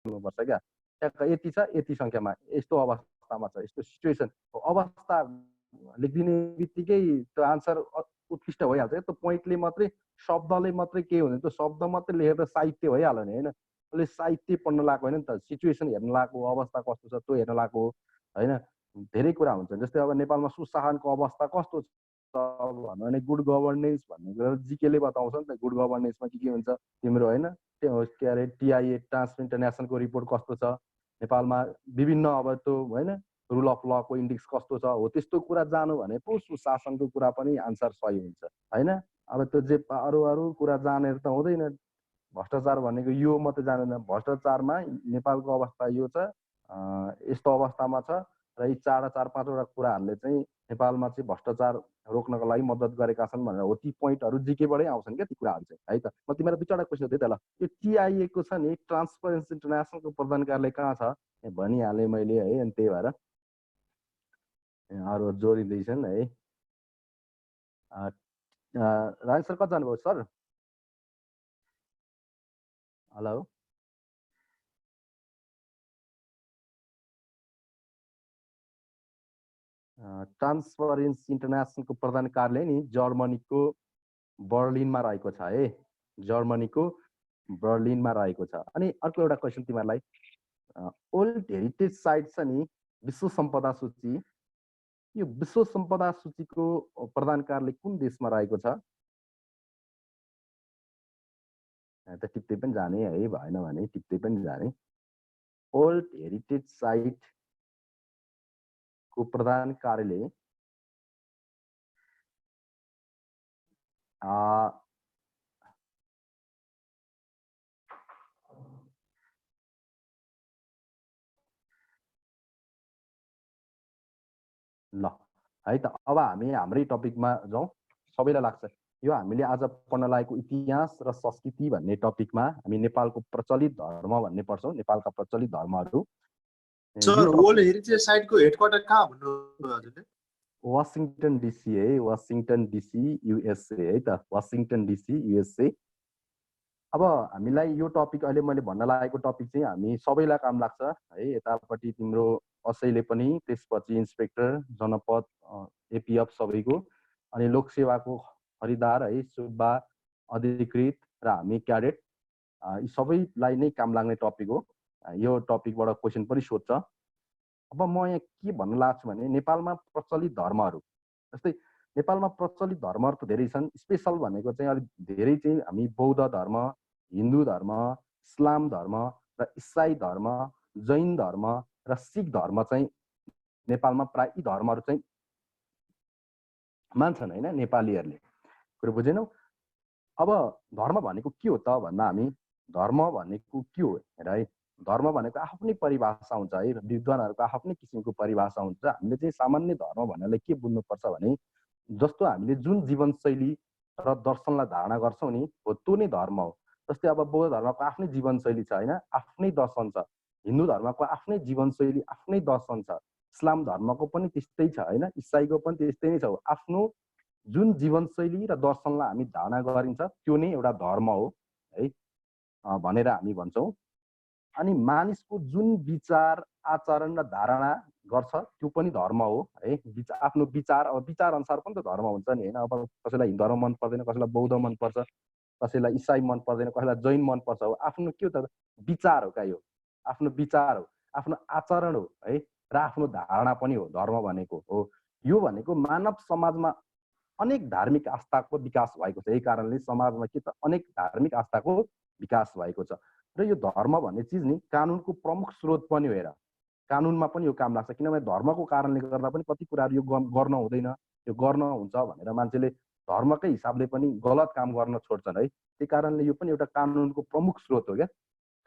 गर्नुपर्छ क्या। ट्याक्क यति छ, यति सङ्ख्यामा यस्तो अवस्थामा छ, यस्तो सिचुएसन अवस्था लेखिदिने बित्तिकै त्यो आन्सर उत्कृष्ट भइहाल्छ क्या। त्यो पोइन्टले मात्रै, शब्दले मात्रै के हुने, त्यो शब्द मात्रै लेखेर साहित्य भइहाल्यो नि होइन। उसले साहित्य पढ्न लागेको होइन नि त, सिचुएसन हेर्न लागेको, अवस्था कस्तो छ त्यो हेर्न लागेको होइन। धेरै कुरा हुन्छ। जस्तै अब नेपालमा सुशासनको अवस्था कस्तो छ भन्नु भने गुड गभर्नेन्स भन्ने कुरा जिकेले बताउँछ नि त। गुड गभर्नेन्समा के हुन्छ तिम्रो होइन, त्यो के अरे टिआइए ट्रान्सपेरेन्ट इन्टरनेसनलको रिपोर्ट कस्तो छ, नेपालमा विभिन्न अब त्यो होइन रुल अफ लको इन्डेक्स कस्तो छ, हो त्यस्तो कुरा जानु भने पो सुशासनको कुरा पनि आन्सर सही हुन्छ होइन। अब त्यो जे अरू अरू कुरा जानेर त हुँदैन। भ्रष्टाचार भनेको यो मात्रै जानेन, भ्रष्टाचारमा नेपालको अवस्था यो छ, यस्तो अवस्थामा छ र यी चार पाँचवटा कुराहरूले चाहिँ नेपालमा चाहिँ भ्रष्टाचार रोक्नको लागि मद्दत गरेका छन् भनेर हो। ती पोइन्टहरू जिकेबाटै आउँछन् क्या ती कुराहरू चाहिँ है त। म तिमीलाई 2 क्वेसन दिएँ त ल। यो टिआइएको छ नि, ट्रान्सपरेन्सी इन्टरनेसनलको प्रधान कार्यालय कहाँ छ भनिहालेँ मैले है। अनि त्यही भएर अरू जोडिँदैछन् है। राजेश सर कति जानुभयो सर? हेलो ट्रान्सपरेन्सी इन्टरनेसनलको प्रधान कार्यालय नि जर्मनीको बर्लिनमा रहेको छ है। जर्मनीको बर्लिनमा रहेको छ। अनि अर्को एउटा क्वेसन तिमीहरूलाई, वर्ल्ड हेरिटेज साइट छ नि विश्व सम्पदा सूची, यो विश्व सम्पदा सूचीको प्रधान कार्यालय कुन देशमा रहेको छ? त टिप्दै पनि जाने है, भएन भने टिप्दै पनि जाने। वर्ल्ड हेरिटेज साइट को प्रधान कार्यालय ल है त। अब हामी हाम्रै टपिकमा जाउँ। सबैलाई लाग्छ यो हामीले आज पढ्न लागेको इतिहास र संस्कृति भन्ने टपिकमा हामी नेपालको प्रचलित धर्म भन्ने पढ्छौँ, नेपालका प्रचलित धर्महरू। सर वर्ल्ड हेरिटेज साइटको हेडक्वार्टर कहाँ भन्नुभयो हजुरले? वाशिंगटन डिसी है, वाशिंगटन डिसी युएसए है त, वाशिंगटन डिसी युएसए। अब हामीलाई यो टपिक अहिले मैले भन्न लागेको टपिक चाहिँ हामी सबैलाई काम लाग्छ है। यतापट्टि तिम्रो असैले पनि, त्यसपछि इन्सपेक्टर, जनपद, एपिएफ सबैको, अनि लोकसेवाको खरिदार है, सुब्बा, अधिकृत र हामी क्याडेट, यी सबैलाई नै काम लाग्ने टपिक हो। यो टपिकबाट क्वेसन पनि सोध्छ। अब म यहाँ के भन्न लाग्छु भने नेपालमा प्रचलित धर्महरू, जस्तै नेपालमा प्रचलित धर्महरू त धेरै छन्। स्पेसल भनेको चाहिँ अलिक धेरै चाहिँ हामी बौद्ध धर्म, हिन्दू धर्म, इस्लाम धर्म र इसाई धर्म, जैन धर्म र सिख धर्म चाहिँ नेपालमा प्राय यी धर्महरू चाहिँ मान्छन् होइन नेपालीहरूले। कुरो बुझेनौ? अब धर्म भनेको के हो त भन्दा हामी धर्म भनेको के हो हेर है। धर्म भनेको आफ्नै परिभाषा हुन्छ है, विद्वानहरूको आफ्नै किसिमको परिभाषा हुन्छ। हामीले चाहिँ सामान्य धर्म भन्नाले के बुझ्नुपर्छ भने जस्तो हामीले जुन जीवनशैली र दर्शनलाई धारणा गर्छौँ नि हो त्यो नै धर्म हो। जस्तै अब बौद्ध धर्मको आफ्नै जीवनशैली छ होइन, आफ्नै दर्शन छ। हिन्दू धर्मको आफ्नै जीवनशैली, आफ्नै दर्शन छ। इस्लाम धर्मको पनि त्यस्तै छ होइन, इसाईको पनि त्यस्तै नै छ। आफ्नो जुन जीवनशैली र दर्शनलाई हामी धारणा गरिन्छ त्यो नै एउटा धर्म हो है भनेर हामी भन्छौँ। अनि मानिसको जुन विचार, आचरण र धारणा गर्छ त्यो पनि धर्म हो है। आफ्नो विचार, अब विचार अनुसार पनि त धर्म हुन्छ नि होइन। अब कसैलाई हिन्दू धर्म मन पर्दैन, कसैलाई बौद्ध मन पर्छ, कसैलाई इसाई मन पर्दैन, कसैलाई जैन मन पर्छ। हो आफ्नो के हो त विचार हो क्या, यो आफ्नो विचार हो, आफ्नो आचरण हो है, र आफ्नो धारणा पनि हो धर्म भनेको हो। यो भनेको मानव समाजमा अनेक धार्मिक आस्थाको विकास भएको छ। यही कारणले समाजमा के त अनेक धार्मिक आस्थाको विकास भएको छ। र यो धर्म भन्ने चिज नि कानुनको प्रमुख स्रोत पनि हो। हेर कानुनमा पनि यो काम लाग्छ, किनभने धर्मको कारणले गर्दा पनि कति कुराहरू यो गर्न हुँदैन, यो गर्न हुन्छ भनेर मान्छेले धर्मकै हिसाबले पनि गलत काम गर्न छोड्छन् है। त्यही कारणले यो पनि एउटा कानुनको प्रमुख स्रोत हो क्या।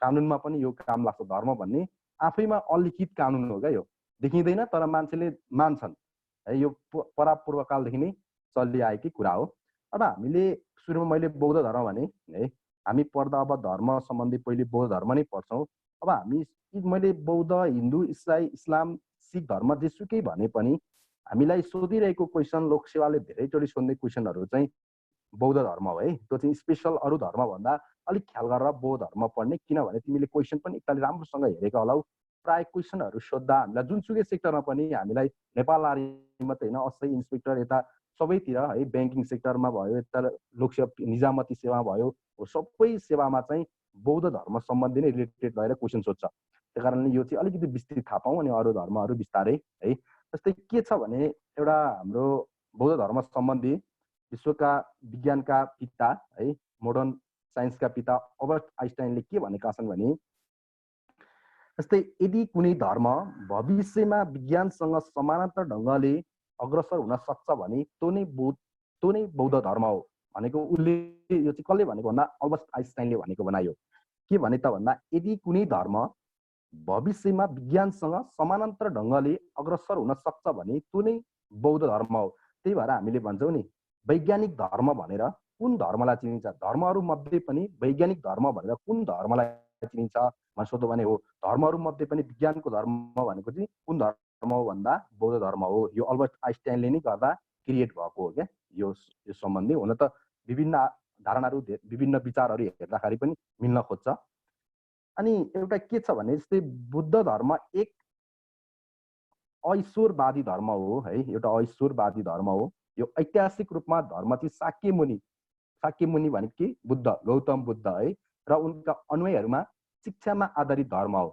कानुनमा पनि यो काम लाग्छ। धर्म भन्ने आफैमा अलिखित कानुन हो क्या, यो देखिँदैन तर मान्छेले मान्छन् है। यो परापूर्वकालदेखि नै चलिआएकै कुरा हो। अब हामीले सुरुमा मैले बौद्ध धर्म भने है, हामी पढ्दा अब धर्म सम्बन्धी पहिले बौद्ध धर्म नै पढ्छौँ। अब हामी मैले बौद्ध, हिन्दू, इसाई, इस्लाम, सिख धर्म जेसुकै भने पनि हामीलाई सोधिरहेको क्वेसन, लोकसेवाले धेरैचोटि सोध्ने क्वेसनहरू चाहिँ बौद्ध धर्म हो है, त्यो चाहिँ स्पेसल अरू धर्मभन्दा अलिक ख्याल गरेर बौद्ध धर्म पढ्ने, किनभने तिमीले क्वेसन पनि एकतालि राम्रोसँग हेरेको होलाउ। प्राय क्वेसनहरू सोद्धा हामीलाई जुनसुकै सेक्टरमा पनि हामीलाई नेपाल आर्मी मात्रै होइन, असै इन्सपेक्टर यता सबैतिर है, ब्याङ्किङ सेक्टरमा भयो, यता लोकसेवा निजामती सेवा भयो, सबै सेवामा चाहिँ बौद्ध धर्म सम्बन्धी नै रिलेटेड भएर क्वेसन सोध्छ। त्यही कारणले यो चाहिँ अलिकति विस्तृत थाहा पाऊँ अनि अरू धर्महरू बिस्तारै है। जस्तै के छ भने एउटा हाम्रो बौद्ध धर्म सम्बन्धी विश्वका विज्ञानका पिता है, मोडर्न साइन्सका पिता अल्बर्ट आइन्स्टाइनले के भनेका छन् भने जस्तै यदि कुनै धर्म भविष्यमा विज्ञानसँग समानान्तर ढङ्गले अग्रसर हुन सक्छ भने त्यो नै बौद्ध धर्म हो भनेको उसले, यो चाहिँ कसले भनेको भन्दा अल्बर्ट आइन्स्टाइनले भनेको बनायो। के भने त भन्दा यदि कुनै धर्म भविष्यमा विज्ञानसँग समानान्तर ढङ्गले अग्रसर हुन सक्छ भने त्यो नै बौद्ध धर्म हो। त्यही भएर हामीले भन्छौँ नि वैज्ञानिक धर्म भनेर कुन धर्मलाई चिनिन्छ, धर्महरू मध्ये पनि वैज्ञानिक धर्म भनेर कुन धर्मलाई चिनिन्छ भनेर सोध्यो भने हो धर्महरू मध्ये पनि विज्ञानको धर्म भनेको चाहिँ कुन धर्म हो भन्दा बौद्ध धर्म हो। यो अल्बर्ट आइन्स्टाइनले नै गर्दा क्रिएट भएको हो क्या यो सम्बन्धी। हुन त विभिन्न धारणाहरू विभिन्न विचारहरू हेर्दाखेरि पनि मिल्न खोज्छ। अनि एउटा के छ भने जस्तै बुद्ध धर्म एक ऐश्वरवादी धर्म हो है, एउटा ऐश्वरवादी धर्म हो। यो ऐतिहासिक रूपमा धर्म चाहिँ शाक्य मुनि भनेको के बुद्ध, गौतम बुद्ध है, र उनका अनुयायीहरूमा शिक्षामा आधारित धर्म हो।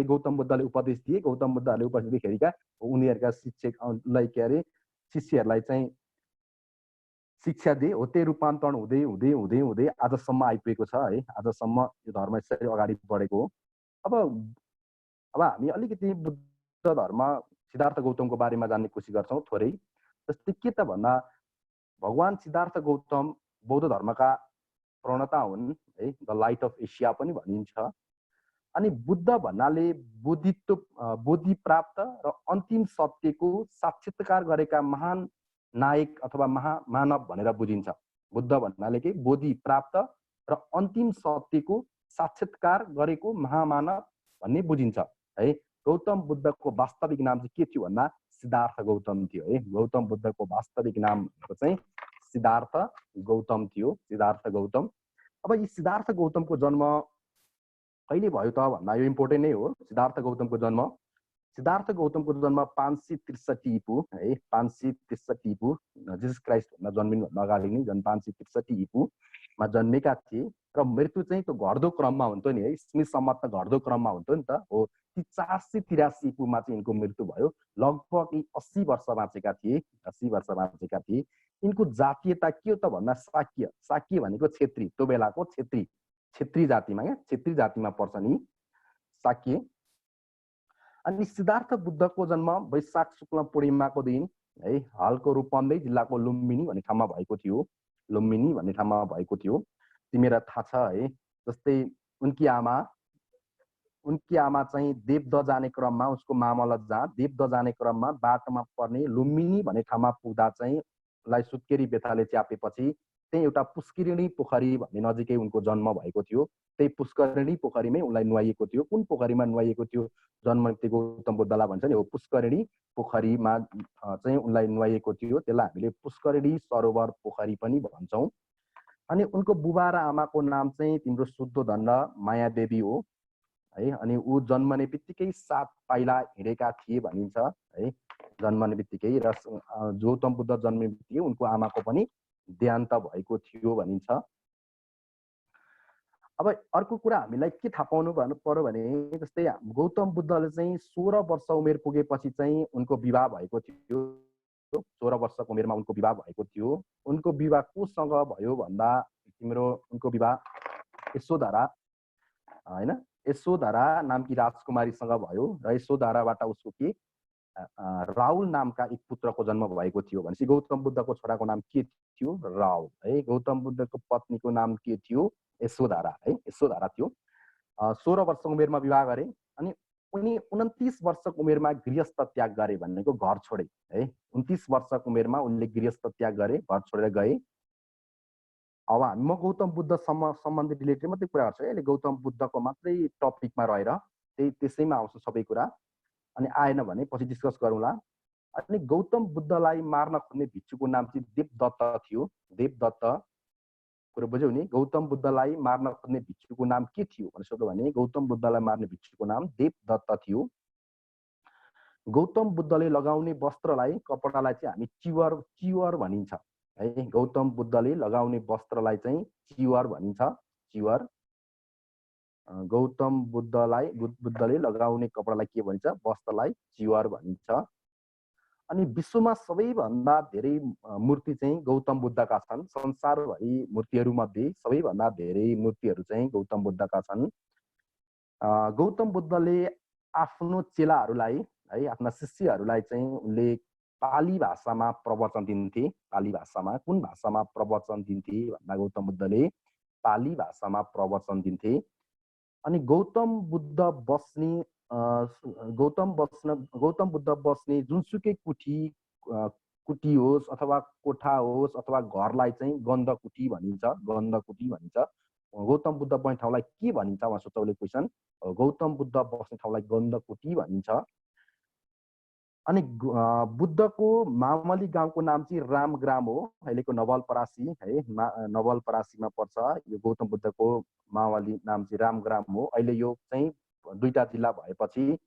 गौतम बुद्धले उपदेश दिए, गौतम बुद्धहरूले उपदेश दिएखेरिका उनीहरूका शिक्षकलाई के अरे शिष्यहरूलाई चाहिँ शिक्षा दिए हो, त्यही रूपान्तरण हुँदै हुँदै हुँदै हुँदै आजसम्म आइपुगेको छ है। आजसम्म यो धर्म यसरी अगाडि बढेको हो। अब हामी अलिकति बुद्ध धर्म सिद्धार्थ गौतमको बारेमा जान्ने कोसिस गर्छौँ थोरै। जस्तै के त भन्दा भगवान सिद्धार्थ गौतम बौद्ध धर्मका प्रणेता हुन् है, द लाइट अफ एसिया पनि भनिन्छ। अनि बुद्ध भन्नाले बोधि प्राप्त र अन्तिम सत्यको साक्षात्कार गरेका महान नायक अथवा महामानव भनेर बुझिन्छ। बुद्ध भन्नाले के बोधि प्राप्त र अन्तिम सत्यको साक्षात्कार गरेको महामानव भन्ने बुझिन्छ है। गौतम बुद्धको वास्तविक नाम चाहिँ के थियो भन्दा सिद्धार्थ गौतम थियो है। गौतम बुद्धको वास्तविक नाम चाहिँ सिद्धार्थ गौतम थियो, सिद्धार्थ गौतम। अब यी सिद्धार्थ गौतमको जन्म कहिले भयो त भन्दा यो इम्पोर्टेन्ट नै हो। सिद्धार्थ गौतमको जन्म 563 ईपू है, 563 ईपू जिसस क्राइस्ट भन्दा जन्मिनुभन्दा अगाडि नै 563 ईपूमा जन्मेका थिए र मृत्यु चाहिँ त्यो घट्दो क्रममा हुन्थ्यो नि है, स्मिथ सम्मत त घट्दो क्रममा हुन्थ्यो नि त हो। 483 ईपूमा चाहिँ यिनको मृत्यु भयो। लगभग 80 वर्ष बाँचेका थिए, 80 वर्ष बाँचेका थिए। यिनको जातीयता के हो त भन्दा शाक्य, शाक्य भनेको क्षेत्री, त्यो बेलाको क्षेत्री जातिमा क्या, क्षेत्री जातिमा पर्छ नि शाक्य। अनि सिद्धार्थ बुद्धको जन्म वैशाख शुक्ल पूर्णिमाको दिन है हालको रूपन्देही जिल्लाको लुम्बिनी भन्ने ठाउँमा भएको थियो। लुम्बिनी भन्ने ठाउँमा भएको थियो, तिमीलाई थाहा छ है। जस्तै उनकी आमा चाहिँ देवद जाने क्रममा उसको मामला जहाँ देवद जाने क्रममा बाटोमा पर्ने लुम्बिनी भन्ने ठाउँमा पुग्दा चाहिँ उसलाई सुत्केरी बेथाले च्यापेपछि त्यही एउटा पुष्करिणी पोखरी भन्ने नजिकै उनको जन्म भएको थियो। त्यही पुष्करिणी पोखरीमै उनलाई नुहाइएको थियो। कुन पोखरीमा नुहाइएको थियो जन्म गौतम बुद्धलाई भन्छ नि हो, पुष्करिणी पोखरीमा चाहिँ उनलाई नुहाइएको थियो। त्यसलाई हामीले पुष्करिणी सरोवर पोखरी पनि भन्छौँ। अनि उनको बुबा र आमाको नाम चाहिँ तिम्रो शुद्धोधन र मायादेवी हो है। अनि ऊ जन्मने बित्तिकै 7 पाइला हिँडेका थिए भनिन्छ है, जन्मने बित्तिकै। र गौतम बुद्ध जन्मने बित्तिकै उनको आमाको पनि देहान्त भएको थियो भनिन्छ। अब अर्को कुरा हामीलाई के थाहा पाउनु पर्यो भने जस्तै गौतम बुद्धले चाहिँ 16 वर्ष उमेर पुगेपछि चाहिँ उनको विवाह भएको थियो। 16 वर्षको उमेरमा उनको विवाह भएको थियो। उनको विवाह कोसँग भयो भन्दा तिम्रो उनको विवाह यशोधरा हैन, यशोधरा नामकी राजकुमारीसँग भयो र यशोधराबाट उसको के राहुल नामका एक पुत्रको जन्म भएको थियो। भनेपछि गौतम बुद्धको छोराको नाम के थियो? राहुल है। गौतम बुद्धको पत्नीको नाम के थियो? यशोधरा है, यशोधरा थियो। 16 वर्षको उमेरमा विवाह गरे अनि उनी 29 वर्षको उमेरमा गृहस्थ त्याग गरे, भनेको घर छोडे है। 29 वर्षको उमेरमा उनले गृहस्थ त्याग गरे, घर छोडेर गए। अब म गौतम बुद्ध सम्बन्धी रिलेटेड मात्रै कुरा गर्छु है, अहिले गौतम बुद्धको मात्रै टपिकमा रहेर त्यसैमा आउँछ सबै कुरा। अनि आएन भने पछि डिस्कस गरौँला। अनि गौतम बुद्धलाई मार्न खोज्ने भिक्षुको नाम चाहिँ देवदत्त थियो। देवदत्त कुरो बुझ्यौ नि गौतम बुद्धलाई मार्न खोज्ने भिक्षुको नाम के थियो भनेर सोध्यो भने गौतम बुद्धलाई मार्ने भिक्षुको नाम देवदत्त थियो। गौतम बुद्धले लगाउने वस्त्रलाई कपडालाई चाहिँ हामी चिवर भनिन्छ है। गौतम बुद्धले लगाउने वस्त्रलाई चाहिँ चिवर भनिन्छ। चिवर। गौतम बुद्धले लगाउने कपडालाई के भनिन्छ? वस्त्रलाई चिवर भनिन्छ। अनि विश्वमा सबैभन्दा धेरै मूर्ति चाहिँ गौतम बुद्धका छन्। संसारभरि मूर्तिहरूमध्ये सबैभन्दा धेरै मूर्तिहरू चाहिँ गौतम बुद्धका छन्। गौतम बुद्धले आफ्नो चेलाहरूलाई है, आफ्ना शिष्यहरूलाई चाहिँ उनले पाली भाषामा प्रवचन दिन्थे। पाली भाषामा कुन भाषामा प्रवचन दिन्थे भन्दा गौतम बुद्धले पाली भाषामा प्रवचन दिन्थे। अनि गौतम बुद्ध बुद्ध बस्ने जुनसुकै कुटी होस् अथवा कोठा होस् अथवा घरलाई चाहिँ गन्धकुटी भनिन्छ। गन्धकुटी भनिन्छ। गौतम बुद्ध बस्ने ठाउँलाई के भनिन्छ भनेर सोध्छ क्वेसन। गौतम बुद्ध बस्ने ठाउँलाई गन्धकुटी भनिन्छ। अनि बुद्धको मावली गाउँको नाम चाहिँ रामग्राम हो। अहिलेको नवलपरासी है, नवलपरासीमा पर्छ। यो गौतम बुद्धको मावली नाम चाहिँ रामग्राम हो। अहिले यो चाहिँ 2टा जिल्ला भएपछि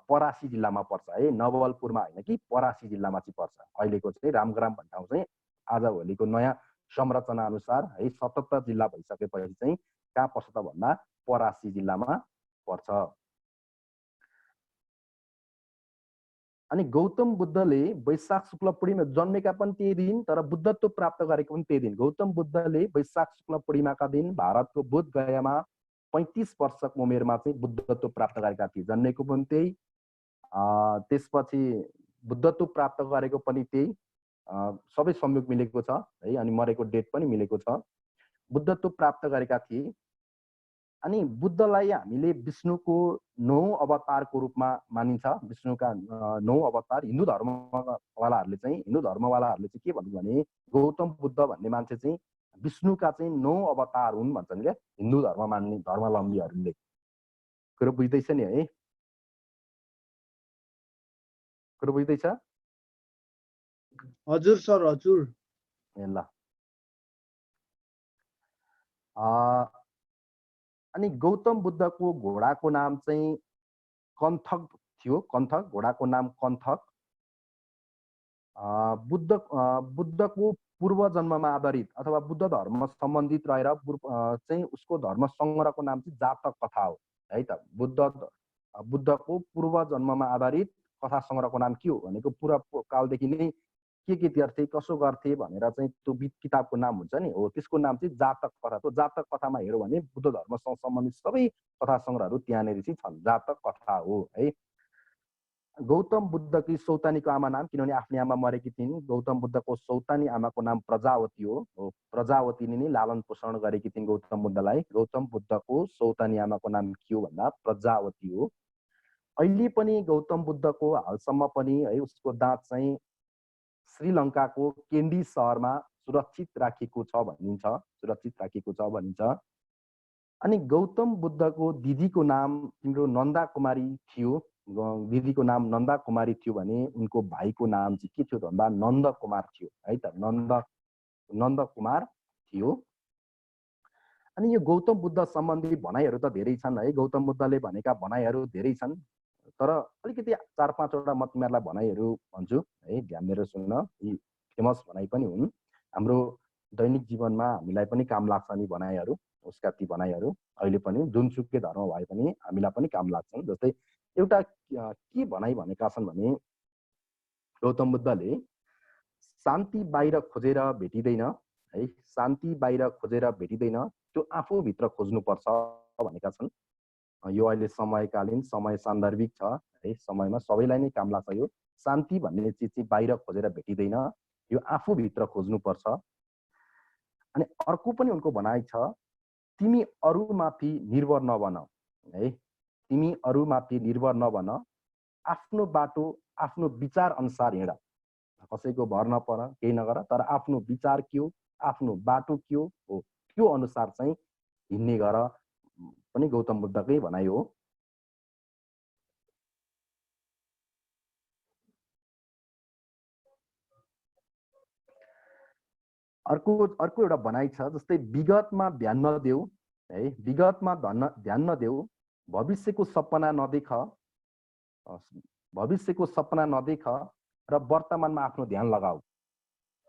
परासी जिल्लामा पर्छ है। नवलपुरमा होइन कि परासी जिल्लामा चाहिँ पर्छ। अहिलेको चाहिँ रामग्राम भन्ने ठाउँ चाहिँ आजभोलिको नयाँ संरचना अनुसार है 77 जिल्ला भइसकेपछि चाहिँ कहाँ पर्छ त भन्दा परासी जिल्लामा पर्छ। अनि गौतम बुद्धले वैशाख शुक्ल पूर्णिमा जन्मेका पनि त्यही दिन, तर बुद्धत्व प्राप्त गरेको पनि त्यही दिन। गौतम बुद्धले वैशाख शुक्ल पूर्णिमाका दिन भारतको बोध गयामा 35 वर्षको उमेरमा चाहिँ बुद्धत्व प्राप्त गरेका थिए। जन्मेको पनि त्यही, त्यसपछि बुद्धत्व प्राप्त गरेको पनि त्यही, सबै संयोग मिलेको छ है। अनि मरेको डेट पनि मिलेको छ। बुद्धत्व प्राप्त गरेका थिए। अनि बुद्धलाई हामीले विष्णुको 9 अवतारको रूपमा मानिन्छ। विष्णुका 9 अवतार। हिन्दू धर्मवालाहरूले चाहिँ के भन्नु भने गौतम बुद्ध भन्ने मान्छे चाहिँ विष्णुका चाहिँ 9 अवतार हुन् भन्छन् क्या हिन्दू धर्म मान्ने धर्मावलम्बीहरूले। कुरो बुझ्दैछ नि है? कुरो बुझ्दैछ? हजुर सर, हजुर। ए ल। अनि गौतम बुद्धको घोडाको नाम चाहिँ कन्थक थियो। कन्थक, घोडाको नाम कन्थक। बुद्धको पूर्व जन्ममा आधारित अथवा बुद्ध धर्म सम्बन्धित रहेर चाहिँ उसको धर्म सङ्ग्रहको नाम चाहिँ जातक कथा हो है त। बुद्धको पूर्व जन्ममा आधारित कथा सङ्ग्रहको नाम के हो भनेको पुरा कालदेखि नै के गर्थे कसो गर्थे भनेर चाहिँ त्यो किताबको नाम हुन्छ नि, हो त्यसको नाम चाहिँ जातक कथा। त्यो जातक कथामा हेऱ्यो भने बुद्ध धर्मसँग सम्बन्धित सबै कथा सङ्ग्रहहरू त्यहाँनिर चाहिँ छन्। जातक कथा हो है। गौतम बुद्धकी सौतानीको आमा नाम, किनभने आफ्नी आमा मरेकी थिइन्, गौतम बुद्धको सौतानी आमाको नाम प्रजावती हो। प्रजावतीले नै लालन पोषण गरेकी थिइन् गौतम बुद्धलाई। गौतम बुद्धको सौतानी आमाको नाम के हो भन्दा प्रजावती हो। अहिले पनि गौतम बुद्धको हालसम्म पनि है उसको दाँत चाहिँ श्रीलङ्काको केन्डी सहरमा सुरक्षित राखिएको छ भनिन्छ। अनि गौतम बुद्धको दिदीको नाम तिम्रो नन्दा कुमारी थियो। दिदीको नाम नन्दा कुमारी थियो भने उनको भाइको नाम चाहिँ के थियो भन्दा नन्द कुमार थियो है त। नन्द कुमार थियो। अनि यो गौतम बुद्ध सम्बन्धी भनाइहरू त धेरै छन् है। गौतम बुद्धले भनेका भनाइहरू धेरै छन्, तर अलिकति 4-5 वटा म तिमीहरूलाई भनाइहरू भन्छु है, ध्यान दिएर सुन्न। यी फेमस भनाइ पनि हुन्, हाम्रो दैनिक जीवनमा हामीलाई पनि काम लाग्छ नि भनाइहरू। उसका ती भनाइहरू अहिले पनि जुनसुकै धर्म भए पनि हामीलाई पनि काम लाग्छन्। जस्तै एउटा के भनाइ भनेका छन् भने गौतम बुद्धले शान्ति बाहिर खोजेर भेटिँदैन है। शान्ति बाहिर खोजेर भेटिँदैन, त्यो आफूभित्र खोज्नुपर्छ भनेका छन्। यो अहिले समयकालीन समय सान्दर्भिक छ है। समयमा सबैलाई नै काम लाग्छ। यो शान्ति भन्ने चिज चाहिँ बाहिर खोजेर भेटिँदैन, यो आफूभित्र खोज्नुपर्छ। अनि अर्को पनि उनको भनाइ छ, तिमी अरूमाथि निर्भर नबन है। तिमी अरूमाथि निर्भर नबन, आफ्नो बाटो आफ्नो विचार अनुसार हिँड। कसैको भर नपर, केही नगर, तर आफ्नो विचार के हो, आफ्नो बाटो के हो त्यो अनुसार चाहिँ हिँड्ने गर पनि गौतम बुद्धकै भनाइ हो। अर्को अर्को एउटा भनाइ छ, जस्तै विगतमा ध्यान नदेऊ है, विगतमा ध्यान नदेऊ, भविष्यको सपना नदेख, भविष्यको सपना नदेख र वर्तमानमा आफ्नो ध्यान लगाऊ।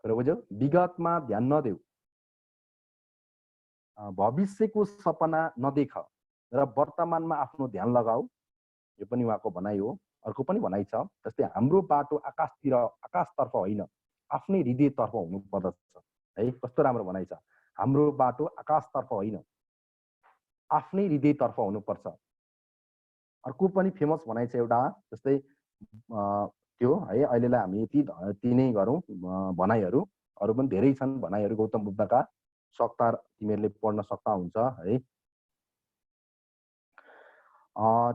बुझ्यौ? विगतमा ध्यान नदेऊ, भविष्यको सपना नदेख र वर्तमानमा आफ्नो ध्यान लगाऊ। यो पनि उहाँको भनाइ हो। अर्को पनि भनाइ छ, जस्तै हाम्रो बाटो आकाशतर्फ होइन, आफ्नै हृदयतर्फ हुनुपर्दछ है। कस्तो राम्रो भनाइ छ, हाम्रो बाटो आकाशतर्फ होइन, आफ्नै हृदयतर्फ हुनुपर्छ। अर्को पनि फेमस भनाइ छ एउटा, जस्तै त्यो है, अहिलेलाई हामी यति नै गरौँ भनाइहरू। अरू पनि धेरै छन् भनाइहरू गौतम बुद्धका, सक्दा तिमीहरूले पढ्न सक्दा हुन्छ है।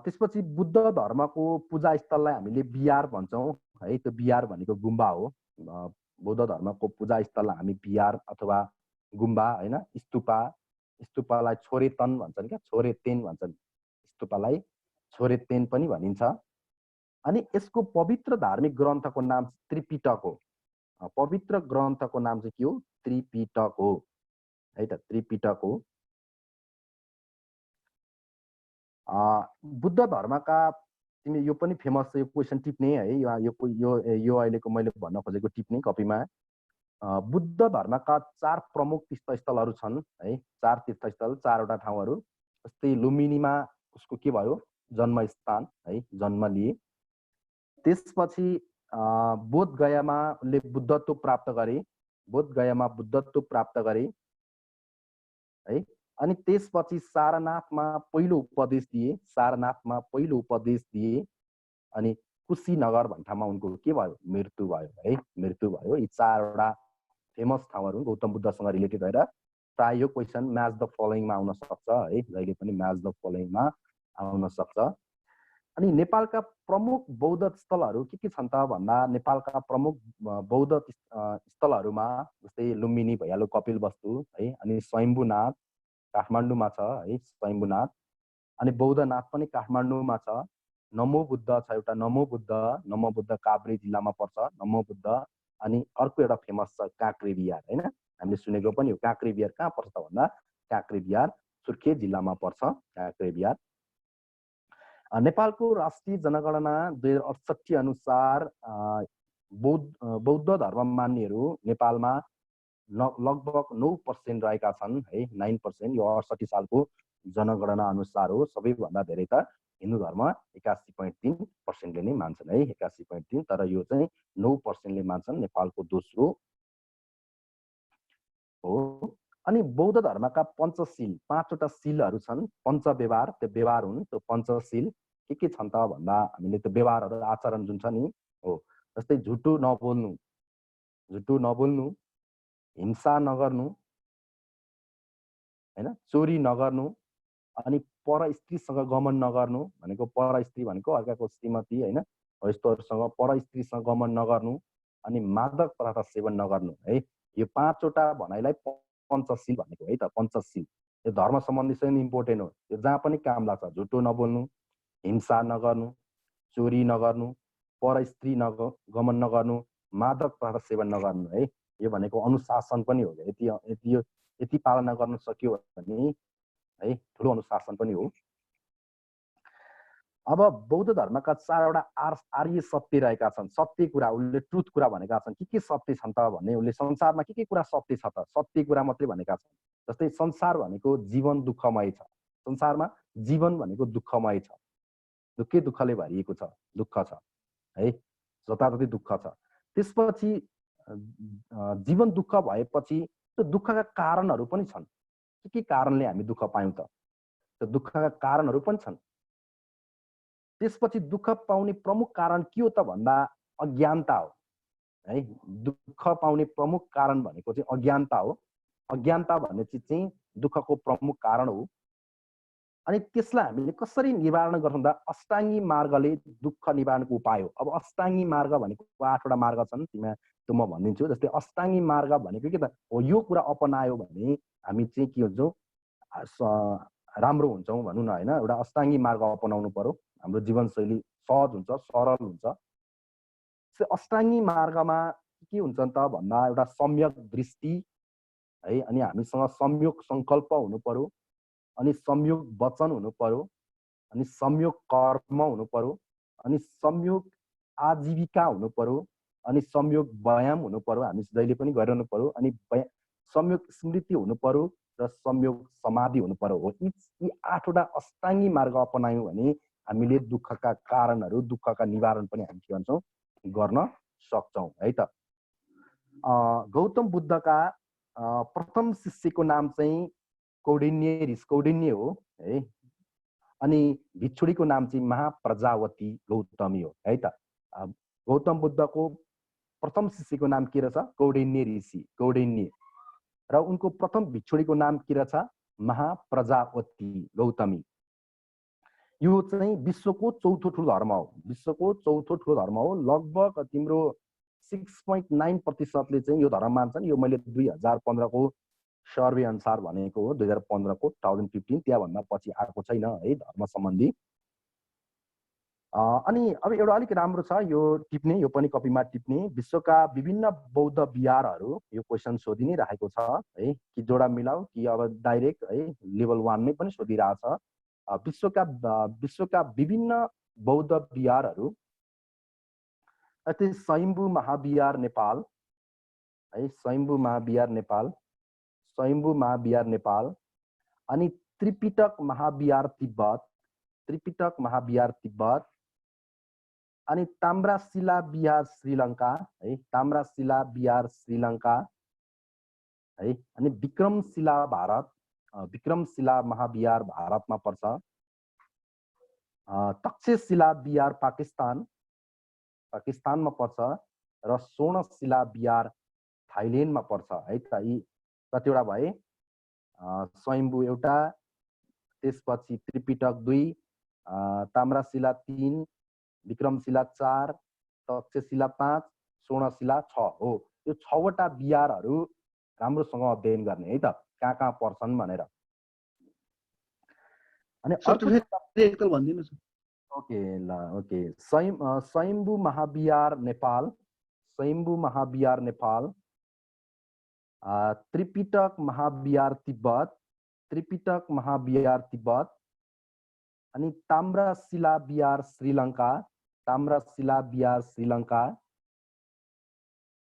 त्यसपछि बुद्ध धर्मको पूजा स्थललाई हामीले बिहार भन्छौँ है। त्यो बिहार भनेको गुम्बा हो। बौद्ध धर्मको पूजा स्थललाई हामी बिहार अथवा गुम्बा होइन, स्तूपालाई छोरेतन भन्छन् क्या, छोरेतेन भन्छन्, स्तूपालाई छोरेतेन पनि भनिन्छ। अनि यसको पवित्र धार्मिक ग्रन्थको नाम त्रिपिटक हो। पवित्र ग्रन्थको नाम चाहिँ के हो? त्रिपिटक हो है त, त्रिपिटक हो। बुद्ध धर्मका, तिमी यो पनि फेमस छ, यो क्वेसन टिप्ने है, यो अहिलेको मैले भन्न खोजेको टिप्ने कपीमा। बुद्ध धर्मका 4 प्रमुख तीर्थस्थलहरू छन् है, 4 तीर्थस्थल, 4वटा ठाउँहरू। जस्तै लुम्बिनीमा उसको के भयो? जन्मस्थान है, जन्म लिए। त्यसपछि बोधगयामा उनले बुद्धत्व प्राप्त गरे, बोधगयामा बुद्धत्व प्राप्त गरे है। अनि त्यसपछि सारनाथमा पहिलो उपदेश दिए, सारनाथमा पहिलो उपदेश दिए। अनि कुशीनगर भन्ने ठाउँमा उनको के भयो? मृत्यु भयो है, मृत्यु भयो। यी 4वटा फेमस ठाउँहरू गौतम बुद्धसँग रिलेटेड भएर प्राय यो क्वेसन म्याच द फलोइङमा आउन सक्छ है, जहिले पनि म्याच द फलोइङमा आउन सक्छ। अनि नेपालका प्रमुख बौद्ध स्थलहरू के छन् त भन्दा, नेपालका प्रमुख बौद्ध स्थलहरूमा जस्तै लुम्बिनी भइहाल्यो, कपिलवस्तु है, अनि स्वयम्भूनाथ काठमाडौँमा छ है, स्वयम्भूनाथ। अनि बौद्धनाथ पनि काठमाडौँमा छ। नमो बुद्ध छ एउटा, नमो बुद्ध काभ्रे जिल्लामा पर्छ, नमो बुद्ध। अनि अर्को एउटा फेमस छ काँक्रे बिहार होइन, हामीले सुनेको पनि हो। काँक्रे बिहार कहाँ पर्छ त भन्दा, काँक्रे बिहार सुर्खेत जिल्लामा पर्छ काँक्रे बिहार। नेपालको राष्ट्रिय जनगणना 2068 अनुसार बौद्ध धर्म मान्नेहरू नेपालमा लगभग 9% रहेका छन् है, 9%। यो 68 सालको जनगणना अनुसार हो। सबैभन्दा धेरै त हिन्दू धर्म 81.3%ले नै मान्छन् है, 81.3। तर यो चाहिँ 9%ले मान्छन्, नेपालको दोस्रो हो। अनि बौद्ध धर्मका पञ्चशील, 5वटा शीलहरू छन्, पञ्चव्यवहार, त्यो व्यवहार हुन्। त्यो पञ्चशील के छन् त भन्दा, हामीले त्यो व्यवहारहरू आचरण जुन छ नि हो, जस्तै झुटो नबोल्नु, हिंसा नगर्नु हैन, चोरी नगर्नु, अनि पर स्त्रीसँग गमन नगर्नु भनेको, पर स्त्री भनेको अर्काको श्रीमती हैन, यस्तोहरूसँग पर स्त्रीसँग गमन नगर्नु, अनि मादक पदार्थ सेवन नगर्नु है। यो 5वटा भनाइलाई पञ्चशील भनेको है त, पञ्चशील। यो धर्म सम्बन्धी चाहिँ इम्पोर्टेन्ट हो, यो जहाँ पनि काम लाग्छ। झुटो नबोल्नु, हिंसा नगर्नु, चोरी नगर्नु, पर स्त्री गमन नगर्नु, मादक पदार्थ सेवन नगर्नु है। यो भनेको अनुशासन पनि हो। यति पालना गर्न सक्यो भने है, ठुलो अनुशासन पनि हो। अब बौद्ध धर्मका 4वटा आर्य सत्य रहेका छन्, सत्य कुरा, उनले ट्रुथ कुरा भनेका छन्। के सत्य छन् त भन्ने, उनले संसारमा के कुरा सत्य छ त, सत्य कुरा मात्रै भनेका छन्। जस्तै संसार भनेको जीवन दुःखमय छ, संसारमा जीवन भनेको दुःखमय छ, दुःखले भरिएको छ, दुःख छ है, जताततै दुःख छ। त्यसपछि जीवन दुःख भएपछि त्यो दुःखका कारणहरू पनि छन्। के कारणले हामी दुःख पायौँ त, त्यो दुःखका कारणहरू पनि छन्। त्यसपछि दुःख पाउने प्रमुख कारण के हो त भन्दा, अज्ञानता हो है। दुःख पाउने प्रमुख कारण भनेको चाहिँ अज्ञानता हो। अज्ञानता भन्ने चिज चाहिँ दुःखको प्रमुख कारण हो। अनि त्यसलाई हामीले कसरी निवारण गर्छौँ त, अष्टाङ्गी मार्गले दुःख निवारणको उपाय हो। अब अष्टाङ्गी मार्ग भनेको 8वटा मार्ग छन्, त्यो म भनिदिन्छु। जस्तै अष्टाङ्गी मार्ग भनेको के त हो, यो कुरा अपनायो भने हामी चाहिँ के हुन्छौँ, राम्रो हुन्छौँ भनौँ न होइन। एउटा अष्टाङ्गी मार्ग अपनाउनु पर्यो, हाम्रो जीवनशैली सहज हुन्छ, सरल हुन्छ। अष्टाङ्गी मार्गमा के हुन्छ त भन्दा, एउटा सम्यक दृष्टि, है। अनि हामीसँग संयोग संकल्प हुनु पर्यो, अनि संयोग वचन हुनु पर्यो, अनि संयोग कर्म हुनु पर्यो, अनि संयोग आजीविका हुनु पर्यो, अनि संयोग व्यायाम हुनु पर्यो, हामी जहिले पनि गरिरहनु पर्यो, अनि संयोग स्मृति हुनु पर्यो र संयोग समाधि हुनु पर्यो। हो यी 8वटा अष्टाङ्गी मार्ग अपनायौँ भने हामीले दुःखका कारणहरू, दुःखका निवारण पनि हामी के भन्छौँ गर्न सक्छौँ है त। गौतम बुद्धका प्रथम शिष्यको नाम चाहिँ कौंडिन्य हो है। अनि भिक्षुडीको नाम चाहिँ महाप्रजावती गौतमी हो है त। गौतम बुद्धको प्रथम शिष्यको नाम के रहेछ? कौंडिन्य ऋषि, कौंडिन्य। र उनको प्रथम भिक्षुडीको नाम के रहेछ? महाप्रजावती गौतमी। यो चाहिँ विश्वको चौथो ठुलो धर्म हो, विश्वको चौथो ठुलो धर्म हो। लगभग तिम्रो 6.9% चाहिँ यो धर्म मान्छन्। यो मैले 2015 को सर्वे अनुसार भनेको हो, 2015 को 2015, त्यहाँभन्दा पछि आएको छैन है धर्म सम्बन्धी। अनि अब एउटा अलिक राम्रो छ यो टिप्ने, यो पनि कपीमा टिप्ने। विश्वका विभिन्न बौद्ध विहारहरू, यो क्वेसन सोधि नै राखेको छ है, कि जोडा मिलाऊ कि अब डाइरेक्ट है लेभल 1 मै पनि सोधिरहेछ। विश्वका विभिन्न बौद्ध विहारहरू, स्वयम्भू महाविहार नेपाल है, स्वयम्भू महाविहार नेपाल, स्वयम्भू महाविहार नेपाल, अनि त्रिपिटक महाविहार तिब्बत, त्रिपिटक महाविहार तिब्बत, अनि ताम्राशिला विहार श्रीलङ्का है, ताम्राशिला विहार श्रीलङ्का है, अनि विक्रमशिला भारत, विक्रमशिला महाविहार भारतमा पर्छ। तक्षशिला विहार पाकिस्तान, पाकिस्तानमा पर्छ, र स्वर्णशिला विहार थाइल्यान्डमा पर्छ है त। यी कतिवटा भए? स्वयम्भू एउटा, त्यसपछि त्रिपिटक 2, ताम्राशिला 3, विक्रमशिला 4, तक्षशिला 5, स्वर्णशिला 6 हो। यो 6वटा विहारहरू राम्रोसँग अध्ययन गर्ने है त, कहाँ कहाँ पर्छन् भनेर। अनि एकताल भनिदिनुस्। ओके ल, ओके। स्वयम्भू महाविहार नेपाल, स्वयम्भू महाविहार नेपाल, त्रिपिटक महाविहार तिब्बत, त्रिपिटक महाविहार तिब्बत, अनि ताम्राशिला विहार श्रीलङ्का, ताम्राशिला विहार श्रीलङ्का,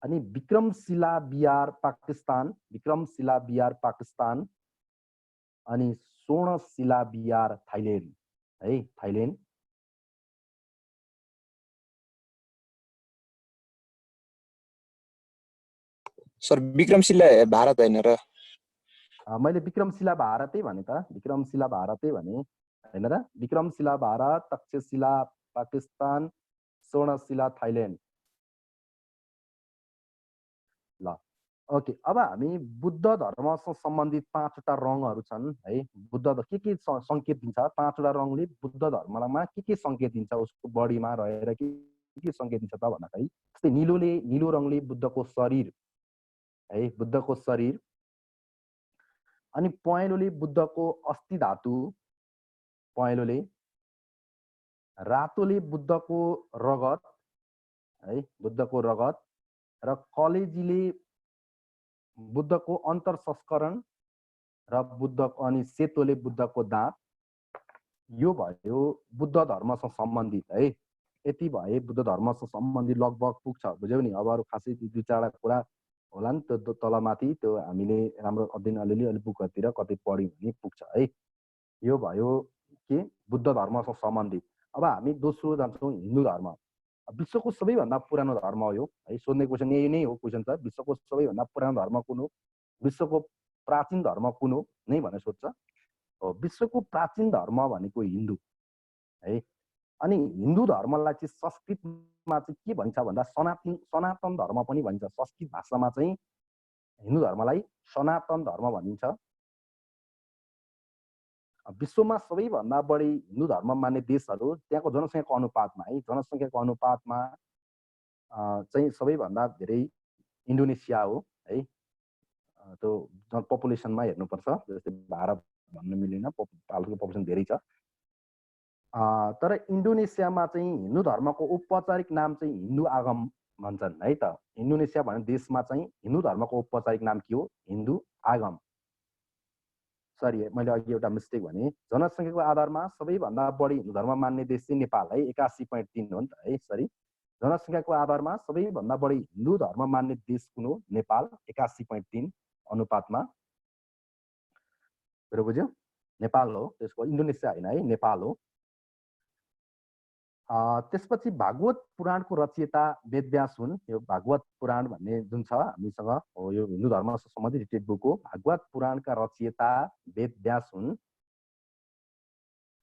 अनि विक्रमशिला विहार पाकिस्तान, विक्रमशिला विहार पाकिस्तान, अनि स्वर्णशिला विहार थाइल्यान्ड है, थाइल्यान्ड। सर विक्रमशिला भारत हैन र? मैले विक्रमशिला भारतै भने त, विक्रमशिला भारतै भने हैन र? विक्रमशिला भारत, तक्षशिला पाकिस्तान, स्वर्णशिला थाइल्यान्ड। ल ओके, अब हामी बुद्ध धर्मसँग सम्बन्धित 5वटा रङहरू छन् है। बुद्ध के संकेत दिन्छ? 5वटा रङले बुद्ध धर्ममा के संकेत दिन्छ? उसको बडीमा रहेर के संकेत दिन्छ त भन्दाखेरि, जस्तै नीलो रङले बुद्धको शरीर है, बुद्धको शरीर। अनि पहेँलोले बुद्धको अस्थि धातु, पहेँलोले। रातोले बुद्धको रगत है, बुद्धको रगत। र कलेजीले बुद्धको अन्तर संस्करण र बुद्धको, अनि सेतोले बुद्धको दाँत। यो भयो बुद्ध धर्मसँग सम्बन्धित है। यति भए बुद्ध धर्मसँग सम्बन्धित लगभग पुग्छ, बुझ्यौ नि। अब अरू खासै 2-4 कुरा होला नि, त्यो तलमाथि त्यो हामीले राम्रो अध्ययन अलिअलि बुकहरूतिर कतै पढ्यौँ भने पुग्छ है। यो भयो के बुद्ध धर्मसँग सम्बन्धित। अब हामी दोस्रो जान्छौँ हिन्दू धर्म। विश्वको सबैभन्दा पुरानो धर्म हो यो है। सोध्ने क्वेसन यही नै हो, क्वेसन त विश्वको सबैभन्दा पुरानो धर्म कुन हो, विश्वको प्राचीन धर्म कुन हो नै भनेर सोध्छ। विश्वको प्राचीन धर्म भनेको हिन्दू है। अनि हिन्दू धर्मलाई चाहिँ संस्कृतमा चाहिँ के भन्छ भन्दा सनातन धर्म पनि भनिन्छ। संस्कृत भाषामा चाहिँ हिन्दू धर्मलाई सनातन धर्म भनिन्छ। विश्वमा सबैभन्दा बढी हिन्दू धर्म मान्ने देशहरू त्यहाँको जनसङ्ख्याको अनुपातमा है, जनसङ्ख्याको अनुपातमा चाहिँ सबैभन्दा धेरै इन्डोनेसिया हो है। त्यो पपुलेसनमा हेर्नुपर्छ, जस्तै भारत भन्न मिलेन, भारतको पपुलेसन धेरै छ। तर इन्डोनेसियामा चाहिँ हिन्दू धर्मको औपचारिक नाम चाहिँ हिन्दू आगम भन्छन् है त। इन्डोनेसिया भन्ने देशमा चाहिँ हिन्दू धर्मको औपचारिक नाम के हो? हिन्दू आगम। सरी, मैले अघि एउटा मिस्टेक भने। जनसङ्ख्याको आधारमा सबैभन्दा बढी हिन्दू धर्म मान्ने देश चाहिँ नेपाल है, 81.3 हो नि त है। सरी, जनसङ्ख्याको आधारमा सबैभन्दा बढी हिन्दू धर्म मान्ने देश कुन हो? नेपाल, 81.3 अनुपातमा। कुरो बुझ्यो? नेपाल हो त्यसको, इन्डोनेसिया होइन है, नेपाल हो। त्यसपछि भागवत पुराणको रचयिता वेदव्यास हुन्। यो भागवत पुराण भन्ने जुन छ हामीसँग हो, यो हिन्दू धर्मसँग सम्बन्धित रिलेटेड बुक हो। भागवत पुराणका रचयिता वेदव्यास हुन्।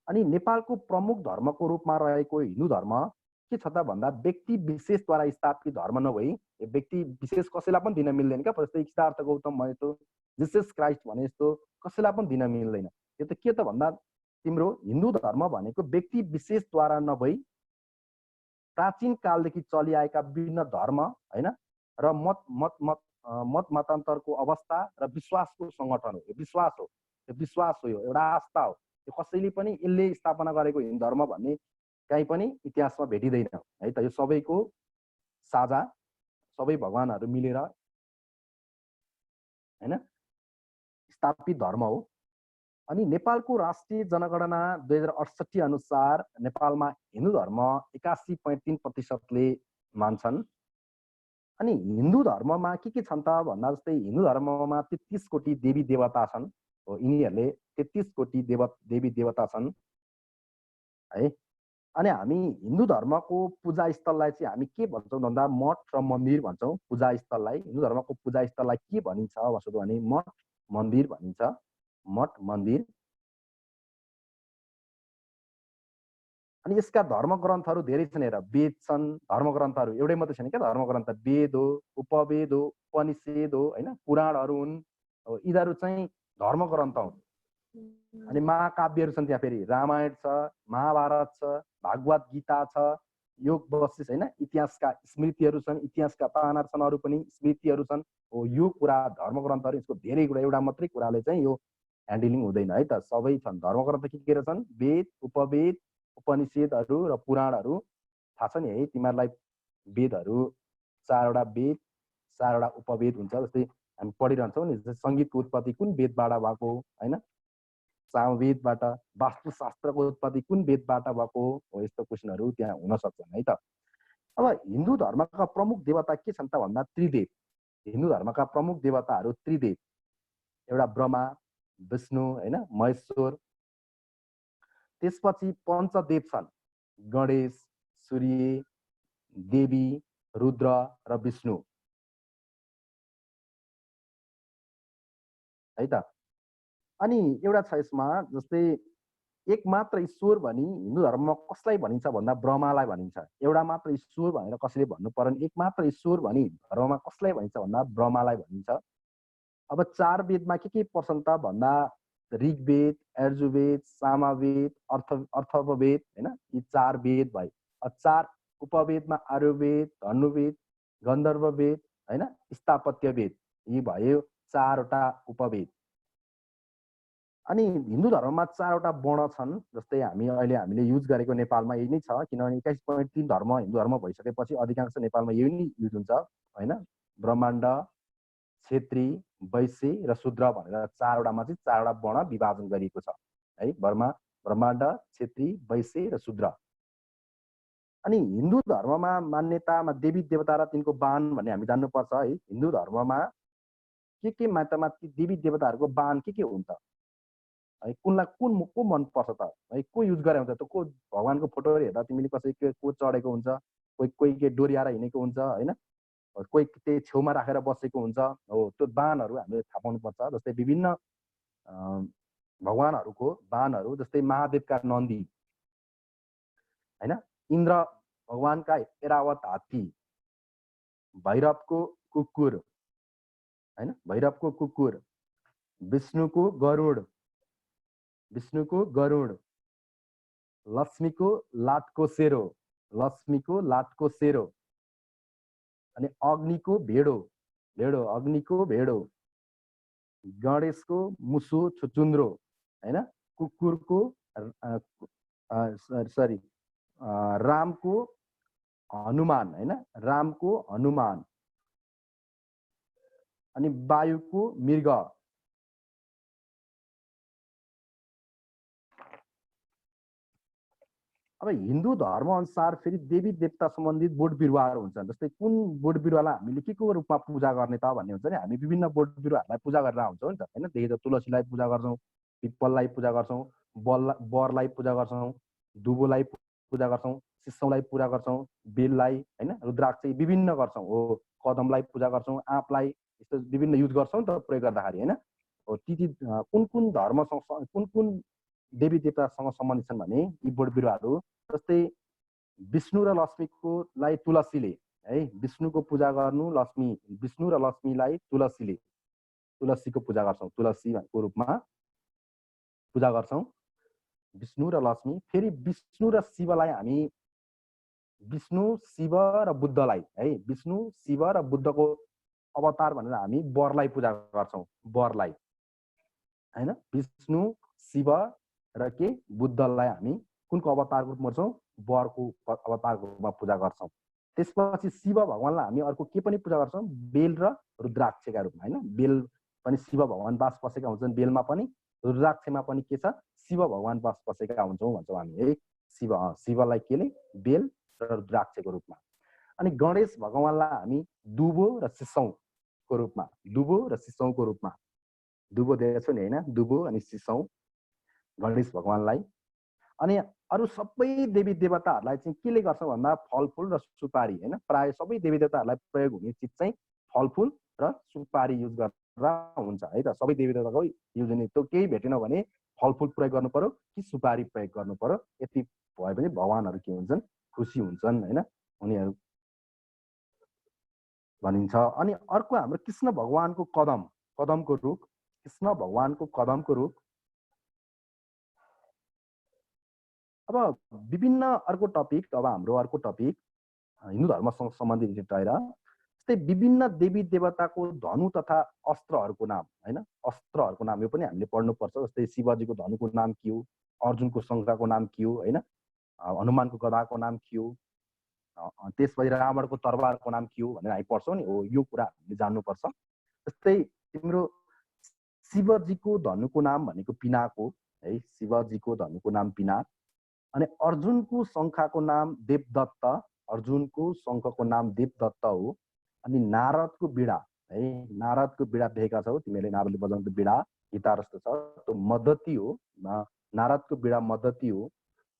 अनि नेपालको प्रमुख धर्मको रूपमा रहेको हिन्दू धर्म के छ त भन्दा व्यक्ति विशेषद्वारा स्थापित धर्म नभई, व्यक्ति विशेष कसैलाई पनि दिन मिल्दैन क्या। जस्तै सिद्धार्थ गौतम भने जस्तो, जिसस क्राइस्ट भने जस्तो कसैलाई पनि दिन मिल्दैन। यो त के त भन्दा तिम्रो हिन्दू धर्म भनेको व्यक्ति विशेषद्वारा नभई प्राचीन कालदेखि चलिआएका विभिन्न धर्म होइन र मत मतान्तरको अवस्था र विश्वासको सङ्गठन हो। यो विश्वास हो, यो विश्वास हो, यो एउटा आस्था हो। यो कसैले पनि यसले स्थापना गरेको हिन्दू धर्म भन्ने कहीँ पनि इतिहासमा भेटिँदैन है त। यो सबैको साझा, सबै भगवानहरू मिलेर होइन स्थापित धर्म हो। अनि नेपालको राष्ट्रिय जनगणना 2068 अनुसार नेपालमा हिन्दू धर्म 81.3%ले मान्छन्। अनि हिन्दू धर्ममा के छन् त भन्दा जस्तै हिन्दू धर्ममा 33 कोटी देवी देवता छन्। हो, यिनीहरूले 33 कोटी देवी देवता छन् है। अनि हामी हिन्दू धर्मको पूजा स्थललाई चाहिँ हामी के भन्छौँ भन्दा मठ र मन्दिर भन्छौँ। पूजा स्थललाई, हिन्दू धर्मको पूजा स्थललाई के भनिन्छ भने मठ मन्दिर भनिन्छ। मठ मन्दिर। अनि यसका धर्मग्रन्थहरू धेरै छन्। हेर, वेद छन्, धर्मग्रन्थहरू एउटै मात्रै छैन क्या। धर्मग्रन्थ वेद हो, उपवेद हो, उपनिषेद हो होइन, पुराणहरू हुन्। यिनीहरू चाहिँ धर्मग्रन्थ हुन्। अनि महाकाव्यहरू छन्, त्यहाँ फेरि रामायण छ, महाभारत छ, भागवत गीता छ, योग वशिष्ठ होइन, इतिहासका स्मृतिहरू छन्, इतिहासका पानाहरू छन्, अरू पनि स्मृतिहरू छन्। हो, यो कुरा धर्मग्रन्थहरू, यसको धेरै कुरा, एउटा मात्रै कुराले चाहिँ यो ह्यान्डलिङ हुँदैन है त। सबै छन् धर्मग्रन्थ। के छन्? वेद, उपवेद, उपनिषेदहरू र पुराणहरू। थाहा छ नि है तिमीहरूलाई? वेदहरू 4वटा वेद, 4वटा उपवेद हुन्छ। जस्तै हामी पढिरहन्छौँ नि, जस्तै सङ्गीतको उत्पत्ति कुन वेदबाट भएको होइन, सामवेदबाट। वास्तुशास्त्रको उत्पत्ति कुन वेदबाट भएको हो, यस्तो क्वेसनहरू त्यहाँ हुन सक्छन् है त। अब हिन्दू धर्मका प्रमुख देवता के छन् त भन्दा त्रिदेव। हिन्दू धर्मका प्रमुख देवताहरू त्रिदेव। एउटा ब्रह्मा, विष्णु होइन, महेश्वर। त्यसपछि पञ्चदेव छन्, गणेश, सूर्य, देवी, रुद्र र विष्णु है त। अनि एउटा छ यसमा, जस्तै एक मात्र ईश्वर भनी हिन्दू धर्ममा कसलाई भनिन्छ भन्दा ब्रह्मालाई भनिन्छ। एउटा मात्र ईश्वर भनेर कसैले भन्नु पर्यो भने एक मात्र ईश्वर भनी धर्ममा कसलाई भनिन्छ भन्दा ब्रह्मालाई भनिन्छ। अब 4 वेदमा के पर्छन् त भन्दा ऋग्वेद, यजुर्वेद, सामवेद, अथर्ववेद होइन, यी 4 वेद भए। 4 उपवेदमा आयुर्वेद, धनुर्वेद, गन्धर्ववेद होइन, स्थापत्यवेद, यी भयो 4वटा उपवेद। अनि हिन्दू धर्ममा 4वटा वर्ण छन्। जस्तै हामीले युज गरेको नेपालमा यही नै छ, किनभने 21.3 धर्म हिन्दू धर्म भइसकेपछि अधिकांश नेपालमा यही नै युज हुन्छ होइन। ब्रह्माण्ड, क्षेत्री, वैश्य र शूद्र भनेर 4वटामा चाहिँ 4वटा वर्ण विभाजन गरिएको छ है। ब्रह्माण्ड, क्षेत्री, वैश्य र शूद्र। अनि हिन्दू धर्ममा मान्यतामा देवी देवता र तिनको बाण भन्ने हामी जान्नुपर्छ है। हिन्दू धर्ममा के मान्यतामा ती देवी देवताहरूको बाण के हुन्छ है, कुनलाई को मन पर्छ त है, को युज गरे हुन्छ त? को भगवानको फोटोहरू हेर्दा तिमीले कसै को चढेको हुन्छ, कोही के डोर्याएर हिँडेको हुन्छ होइन, कोही त्यही छेउमा राखेर बसेको हुन्छ। हो, त्यो बाणहरू हामीले थाहा पाउनुपर्छ। जस्तै विभिन्न भगवानहरूको बाणहरू, जस्तै महादेवका नन्दी होइन, इन्द्र भगवानका ऐरावत हात्ती, भैरवको कुकुर होइन, भैरवको कुकुर, विष्णुको गरुड, लक्ष्मीको लाटकोसेरो, अनि अग्निको भेडो, गणेशको मुसु छुचुन्द्रो होइन, कुकुरको रामको हनुमान हैन, रामको हनुमान, अनि वायुको मृग। अब हिन्दू धर्म अनुसार फेरि देवी देवता सम्बन्धित बोट बिरुवाहरू हुन्छन्। जस्तै कुन बोट बिरुवालाई हामीले के को रूपमा पूजा गर्ने त भन्ने हुन्छ नि। हामी विभिन्न बोट बिरुवाहरूलाई पूजा गरेर आउँछौँ नि त हैन। त्यही त तुलसीलाई पूजा गर्छौँ, पिप्पललाई पूजा गर्छौँ, बरलाई पूजा गर्छौँ, दुबोलाई पूजा गर्छौँ, सिस्सौलाई पूजा गर्छौँ, बेललाई हैन, रुद्राक्ष विभिन्न गर्छौँ। हो, कदमलाई पूजा गर्छौँ, आँपलाई यस्तो विभिन्न युज गर्छौँ नि त प्रयोग गर्दाखेरि हैन। हो, ती कुन कुन धर्मसँग कुन कुन देवी देवतासँग सम्बन्धित छन् भने यी बोट बिरुवाहरू। जस्तै विष्णु र लक्ष्मीको लाई तुलसीले है, विष्णुको पूजा गर्नु, लक्ष्मी विष्णु र लक्ष्मीलाई तुलसीले तुलसीको पूजा गर्छौँ, तुलसीको रूपमा पूजा गर्छौँ विष्णु र लक्ष्मी। फेरि विष्णु र शिवलाई हामी विष्णु शिव र बुद्धलाई है, विष्णु शिव र बुद्धको अवतार भनेर हामी वरलाई पूजा गर्छौँ, वरलाई हैन। विष्णु शिव र के बुद्धलाई हामी कुनको अवतारको रूपमा गर्छौँ, वरको अवतारको रूपमा पूजा गर्छौँ। त्यसपछि शिव भगवानलाई हामी अर्को के पनि पूजा गर्छौँ, बेल र रुद्राक्षका रूपमा हैन। बेल पनि शिव भगवान बास बसेका हुन्छन्, बेलमा पनि रुद्राक्षमा पनि के छ, शिव भगवान बास बसेका हुन्छौँ भन्छौँ हामी है। शिवलाई केले बेल र रुद्राक्षको रूपमा। अनि गणेश भगवानलाई हामी दुबो र सिसौको रूपमा, दुबो र सिसौको रूपमा, दुबो देखेको छु नि हैन, दुबो अनि सिसौ गणेश भगवानलाई। अनि अरू सबै देवी देवताहरूलाई चाहिँ केले गर्छौँ भन्दा फलफुल र सुपारी हैन। प्राय सबै देवी देवताहरूलाई प्रयोग हुने चिज चाहिँ फलफुल र सुपारी युज गरेर हुन्छ है त। सबै देवी देवताको युज हुने त्यो केही भेटेन भने फलफुल प्रयोग गर्नु पर्यो कि सुपारी प्रयोग गर्नु पर्यो। यति भयो भने भगवानहरू के हुन्छन्, खुसी हुन्छन् हैन, उनीहरू भनिन्छ। अनि अर्को हाम्रो कृष्ण भगवानको कदम, कदमको रुख, कृष्ण भगवानको कदमको रुख। अब विभिन्न अर्को टपिक, अब हाम्रो अर्को टपिक हिन्दू धर्मसँग सम्बन्धित रहेर जस्तै विभिन्न देवी देवताको धनु तथा अस्त्रहरूको नाम हैन, अस्त्रहरूको नाम यो पनि हामीले पढ्नुपर्छ। जस्तै शिवजीको धनुको नाम के हो, अर्जुनको शङ्खको नाम के हो हैन, हनुमानको गदाको नाम के हो, त्यसपछि रावणको तरबारको नाम के हो भनेर हामी पढ्छौँ नि। हो, यो कुरा हामीले जान्नुपर्छ। जस्तै तिम्रो शिवजीको धनुको नाम भनेको पिनाक हो है, शिवजीको धनुको नाम पिनाक। अनि अर्जुनको शङ्खको नाम देवदत्त, अर्जुनको शङ्खको नाम देवदत्त हो। अनि नारदको बिडा है, नारदको बिडा देखेका छौ तिमीले, नारदले बजाउने बिडा गिटार जस्तो छ, त्यो मद्दती हो, नारदको बिडा मद्दती हो।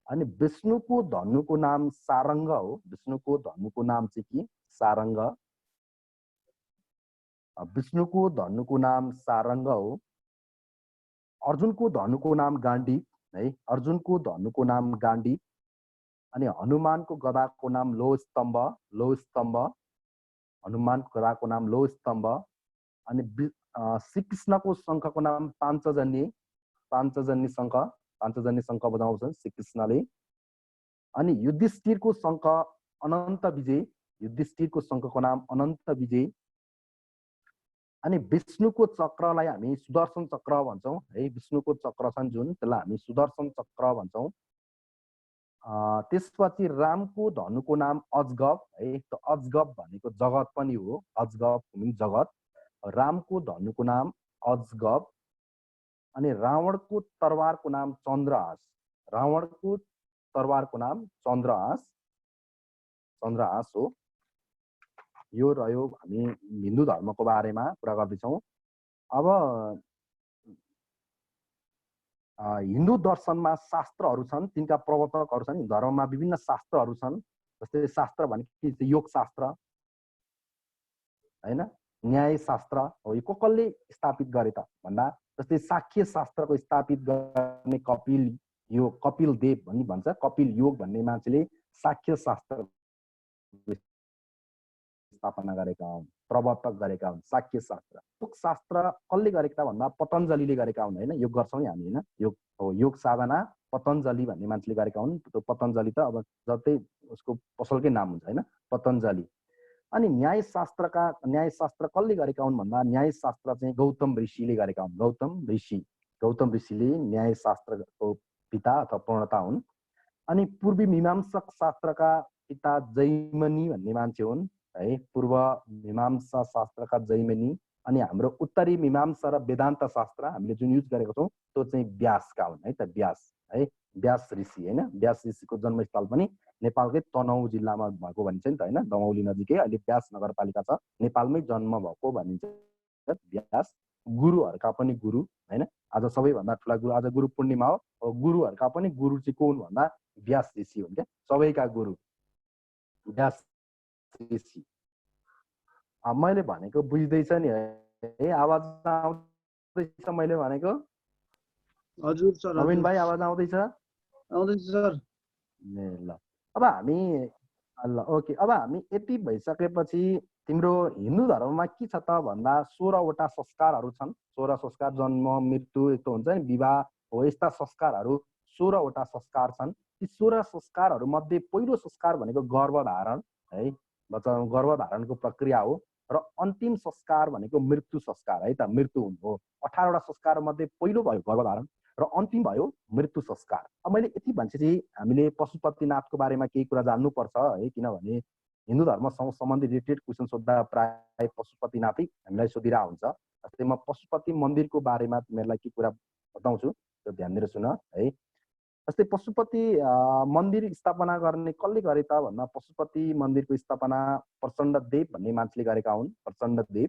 अनि विष्णुको धनुको नाम सारङ्ग हो, विष्णुको धनुको नाम चाहिँ के, सारङ्ग, विष्णुको धनुको नाम सारङ्ग हो। अर्जुनको धनुको नाम गाण्डीव है, अर्जुनको धनुको नाम गाण्डीव। अनि हनुमानको गदाको नाम लोहस्तम्भ, लोहस्तम्भ, हनुमानको गदाको नाम लोहस्तम्भ। अनि श्रीकृष्णको शङ्खको नाम पाञ्चजन्य, पाञ्चजन्य शङ्ख, पाञ्चजन्य शङ्ख बजाउँछन् श्रीकृष्णले। अनि युधिष्ठिरको शङ्ख अनन्त विजय, युधिष्ठिरको शङ्खको नाम अनन्त विजय। अनि विष्णुको चक्रलाई हामी सुदर्शन चक्र भन्छौँ है, विष्णुको चक्र छन् जुन, त्यसलाई हामी सुदर्शन चक्र भन्छौँ। त्यसपछि रामको धनुको नाम अजगब है, त अजगब भनेको जगत पनि हो, अजगब मिन्स जगत, रामको धनुको नाम अजगब। अनि रावणको तरवारको नाम चन्द्रहास, रावणको तरवारको नाम चन्द्रहास, चन्द्रहास हो। यो रह्यो हामी हिन्दू धर्मको बारेमा कुरा गर्दैछौँ। अब हिन्दू दर्शनमा शास्त्रहरू छन्, तिनका प्रवर्तकहरू छन्। धर्ममा विभिन्न शास्त्रहरू छन्। जस्तै शास्त्र भनेको योग शास्त्र हैन, न्याय शास्त्र हो। यो कसले स्थापित गरे त भन्दा जस्तै साख्य शास्त्रको स्थापित गर्ने कपिल योग, कपिल देव भन्ने भन्छ, कपिल योग भन्ने मान्छेले साख्य शास्त्र स्थापना गरेका हुन्, प्रवर्तक गरेका हुन् साख्य शास्त्र। योग शास्त्र कसले गरेका भन्दा पतञ्जलिले गरेका हुन् हैन। योग गर्छौँ नि हामी हैन, योग हो, योग साधना पतञ्जलि भन्ने मान्छेले गरेका हुन्। त्यो पतञ्जलि त अब जतै उसको पसलकै नाम हुन्छ हैन, पतञ्जलि। अनि न्याय शास्त्र कसले गरेका हुन् भन्दा न्याय शास्त्र चाहिँ गौतम ऋषिले गरेका हुन्, गौतम ऋषि, गौतम ऋषिले न्याय शास्त्रको पिता अथवा प्रणेता हुन्। अनि पूर्वी मीमांसक शास्त्रका पिता जैमिनी भन्ने मान्छे हुन् है। पूर्व मीमांसा शास्त्रका जैमिनी। अनि हाम्रो उत्तरी मीमांसा र वेदान्त शास्त्र हामीले जुन युज गरेको छौँ त्यो चाहिँ व्यासका हुन् है त। व्यास है, व्यास ऋषि हैन। व्यास ऋषिको जन्मस्थल पनि नेपालकै तनहुँ जिल्लामा भएको भनिन्छ नि त हैन। दमौली नजिकै अहिले व्यास नगरपालिका छ, नेपालमै जन्म भएको भनिन्छ व्यास। गुरुहरूका पनि गुरु हैन। आज सबैभन्दा ठुला गुरु, आज गुरु पूर्णिमा हो। गुरुहरूका पनि गुरु चाहिँ को हुन् भन्दा व्यास ऋषि हुन् क्या। सबैका गुरु व्यास ऋषि। मैले भनेको बुझ्दैछ नि है? आवाज आउँदैछ मैले भनेको? हजुर सर, नवीन भाइ आवाज आउँदैछ? आउँदैछ सर। ल अब हामी ल ओके, अब हामी यति भइसकेपछि तिम्रो हिन्दू धर्ममा के छ त भन्दा 16वटा संस्कारहरू छन्। 16 संस्कार, जन्म मृत्यु यस्तो हुन्छ नि, विवाह हो, यस्ता संस्कारहरू 16वटा संस्कार छन्। ती 16 संस्कारहरू मध्ये पहिलो संस्कार भनेको गर्भधारण है, बच्चा गर्भधारणको प्रक्रिया हो। र अन्तिम संस्कार भनेको मृत्यु संस्कार है त, मृत्यु हो। 18वटा संस्कार मध्ये पहिलो भयो गर्भधारण र अन्तिम भयो मृत्यु संस्कार। अब मैले यति भनेपछि हामीले पशुपतिनाथको बारेमा केही कुरा जान्नुपर्छ है, किनभने हिन्दू धर्मसँग सम्बन्धित रिलेटेड क्वेसन सोद्धा प्राय पशुपतिनाथै हामीलाई सोधिरहेको हुन्छ। जस्तै म पशुपति मन्दिरको बारेमा तिमीहरूलाई के कुरा बताउँछु, त्यो ध्यान दिएर सुन है। जस्तै पशुपति मन्दिर स्थापना गर्ने कसले गरे त भन्दा पशुपति मन्दिरको स्थापना प्रचण्ड देव भन्ने मान्छेले गरेका हुन्, प्रचण्ड देव।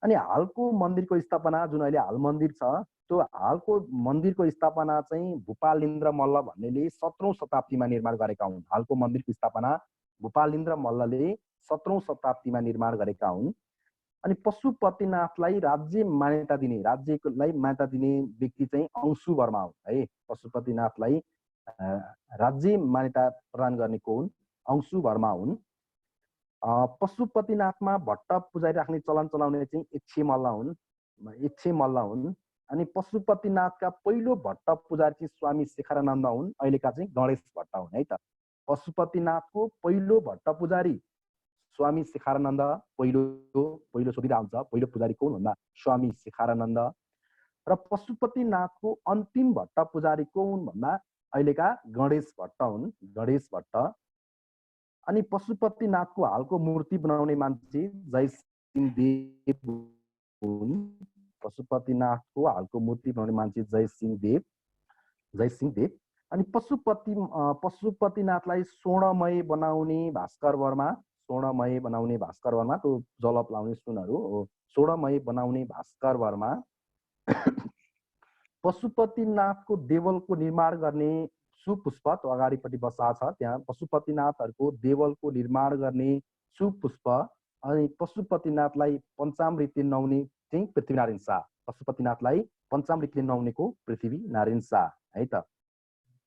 अनि हालको मन्दिरको स्थापना जुन अहिले हाल मन्दिर छ, त्यो हालको मन्दिरको स्थापना चाहिँ भूपालेन्द्र मल्ल भन्नेले 17औं शताब्दीमा निर्माण गरेका हुन्। हालको मन्दिरको स्थापना भूपालेन्द्र मल्लले 17औं शताब्दीमा निर्माण गरेका हुन्। अनि पशुपतिनाथलाई राज्य मान्यता दिने, राज्यलाई मान्यता दिने व्यक्ति चाहिँ अंशु वर्मा हुन् है। पशुपतिनाथलाई राज्य मान्यता प्रदान गर्ने को हुन्? अंशु वर्मा हुन्। पशुपतिनाथमा भट्ट पुजारी राख्ने चलन चलाउने चाहिँ इच्छे मल्ल हुन्, इच्छे मल्ल हुन्। अनि पशुपतिनाथका पहिलो भट्ट पुजारी चाहिँ स्वामी शेखरानन्द हुन्, अहिलेका चाहिँ गणेश भट्ट हुन् है त। पशुपतिनाथको पहिलो भट्ट पुजारी स्वामी शेखरानन्द, पहिलो सोधिरहेको हुन्छ, पहिलो पुजारी कोन भन्दा स्वामी शेखरानन्द। र पशुपतिनाथको अन्तिम भट्ट पुजारी को हुन् भन्दा अहिलेका गणेश भट्ट हुन्, गणेश भट्ट। अनि पशुपतिनाथको हालको मूर्ति बनाउने मान्छे जयसिंह देव हुन्। पशुपतिनाथको हालको मूर्ति बनाउने मान्छे जयसिंह देव, जयसिंह देव। अनि पशुपतिनाथलाई स्वर्णमय बनाउने भास्कर वर्मा, स्वर्णमय बनाउने भास्कर वर्मा, त्यो जलप लाउने सुनहरू हो, स्वर्णमय बनाउने भास्कर वर्मा। पशुपतिनाथको देवलको निर्माण गर्ने सुपुष्प त्यो अगाडिपट्टि बसा छ, त्यहाँ पशुपतिनाथहरूको देवलको निर्माण गर्ने सुपुष्प। अनि पशुपतिनाथलाई पञ्चामृतले नुहाउने चाहिँ पृथ्वीनारायण शाह, पशुपतिनाथलाई पञ्चामृतले नुहाउनेको पृथ्वीनारायण शाह है त।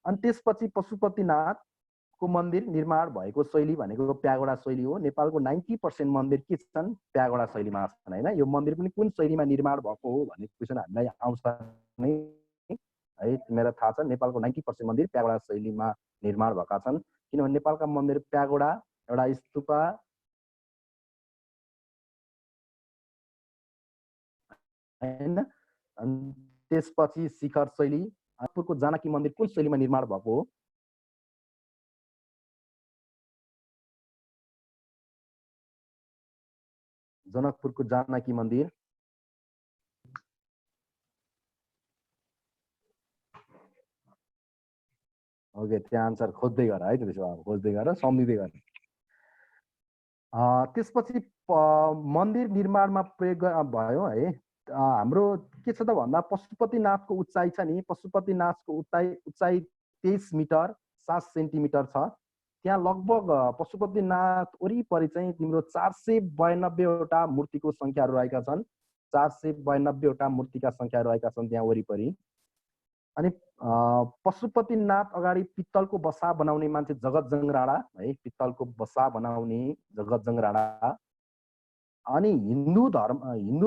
अनि त्यसपछि पशुपतिनाथको मन्दिर निर्माण भएको शैली भनेको प्यागोडा शैली हो। नेपालको 90% मन्दिर के छन्? प्यागोडा शैलीमा छन् हैन। यो मन्दिर पनि कुन शैलीमा निर्माण भएको हो भन्ने क्वेसन हामीलाई आउँछ नै है। मेरो थाहा छ नेपालको 90% मन्दिर प्यागोडा शैलीमा निर्माण भएका छन्, किनभने नेपालका मन्दिर प्यागोडा एउटा स्तूपा हैन। अनि त्यसपछि शिखर शैली। जनकपुरको जानकी मन्दिर कुन शैलीमा निर्माण भएको हो? जनकपुरको जानकी मन्दिर ओके, त्यहाँ आन्सर खोज्दै गर है त, त्यसो भए खोज्दै गर, सम्झिँदै गर। त्यसपछि मन्दिर निर्माणमा प्रयोग भयो है। हाम्रो के छ त भन्दा पशुपतिनाथको उचाइ छ नि, पशुपतिनाथको उचाइ 23 मिटर 7 सेन्टिमिटर छ। त्यहाँ लगभग पशुपतिनाथ वरिपरि चाहिँ तिम्रो 492वटा मूर्तिको सङ्ख्याहरू रहेका छन्, 492वटा मूर्तिका सङ्ख्याहरू रहेका छन् त्यहाँ वरिपरि। अनि पशुपतिनाथ अगाडि पित्तलको बसा बनाउने मान्छे जगतजङ राणा है, पित्तलको बसा बनाउने जगतजङ राणा। अनि हिन्दू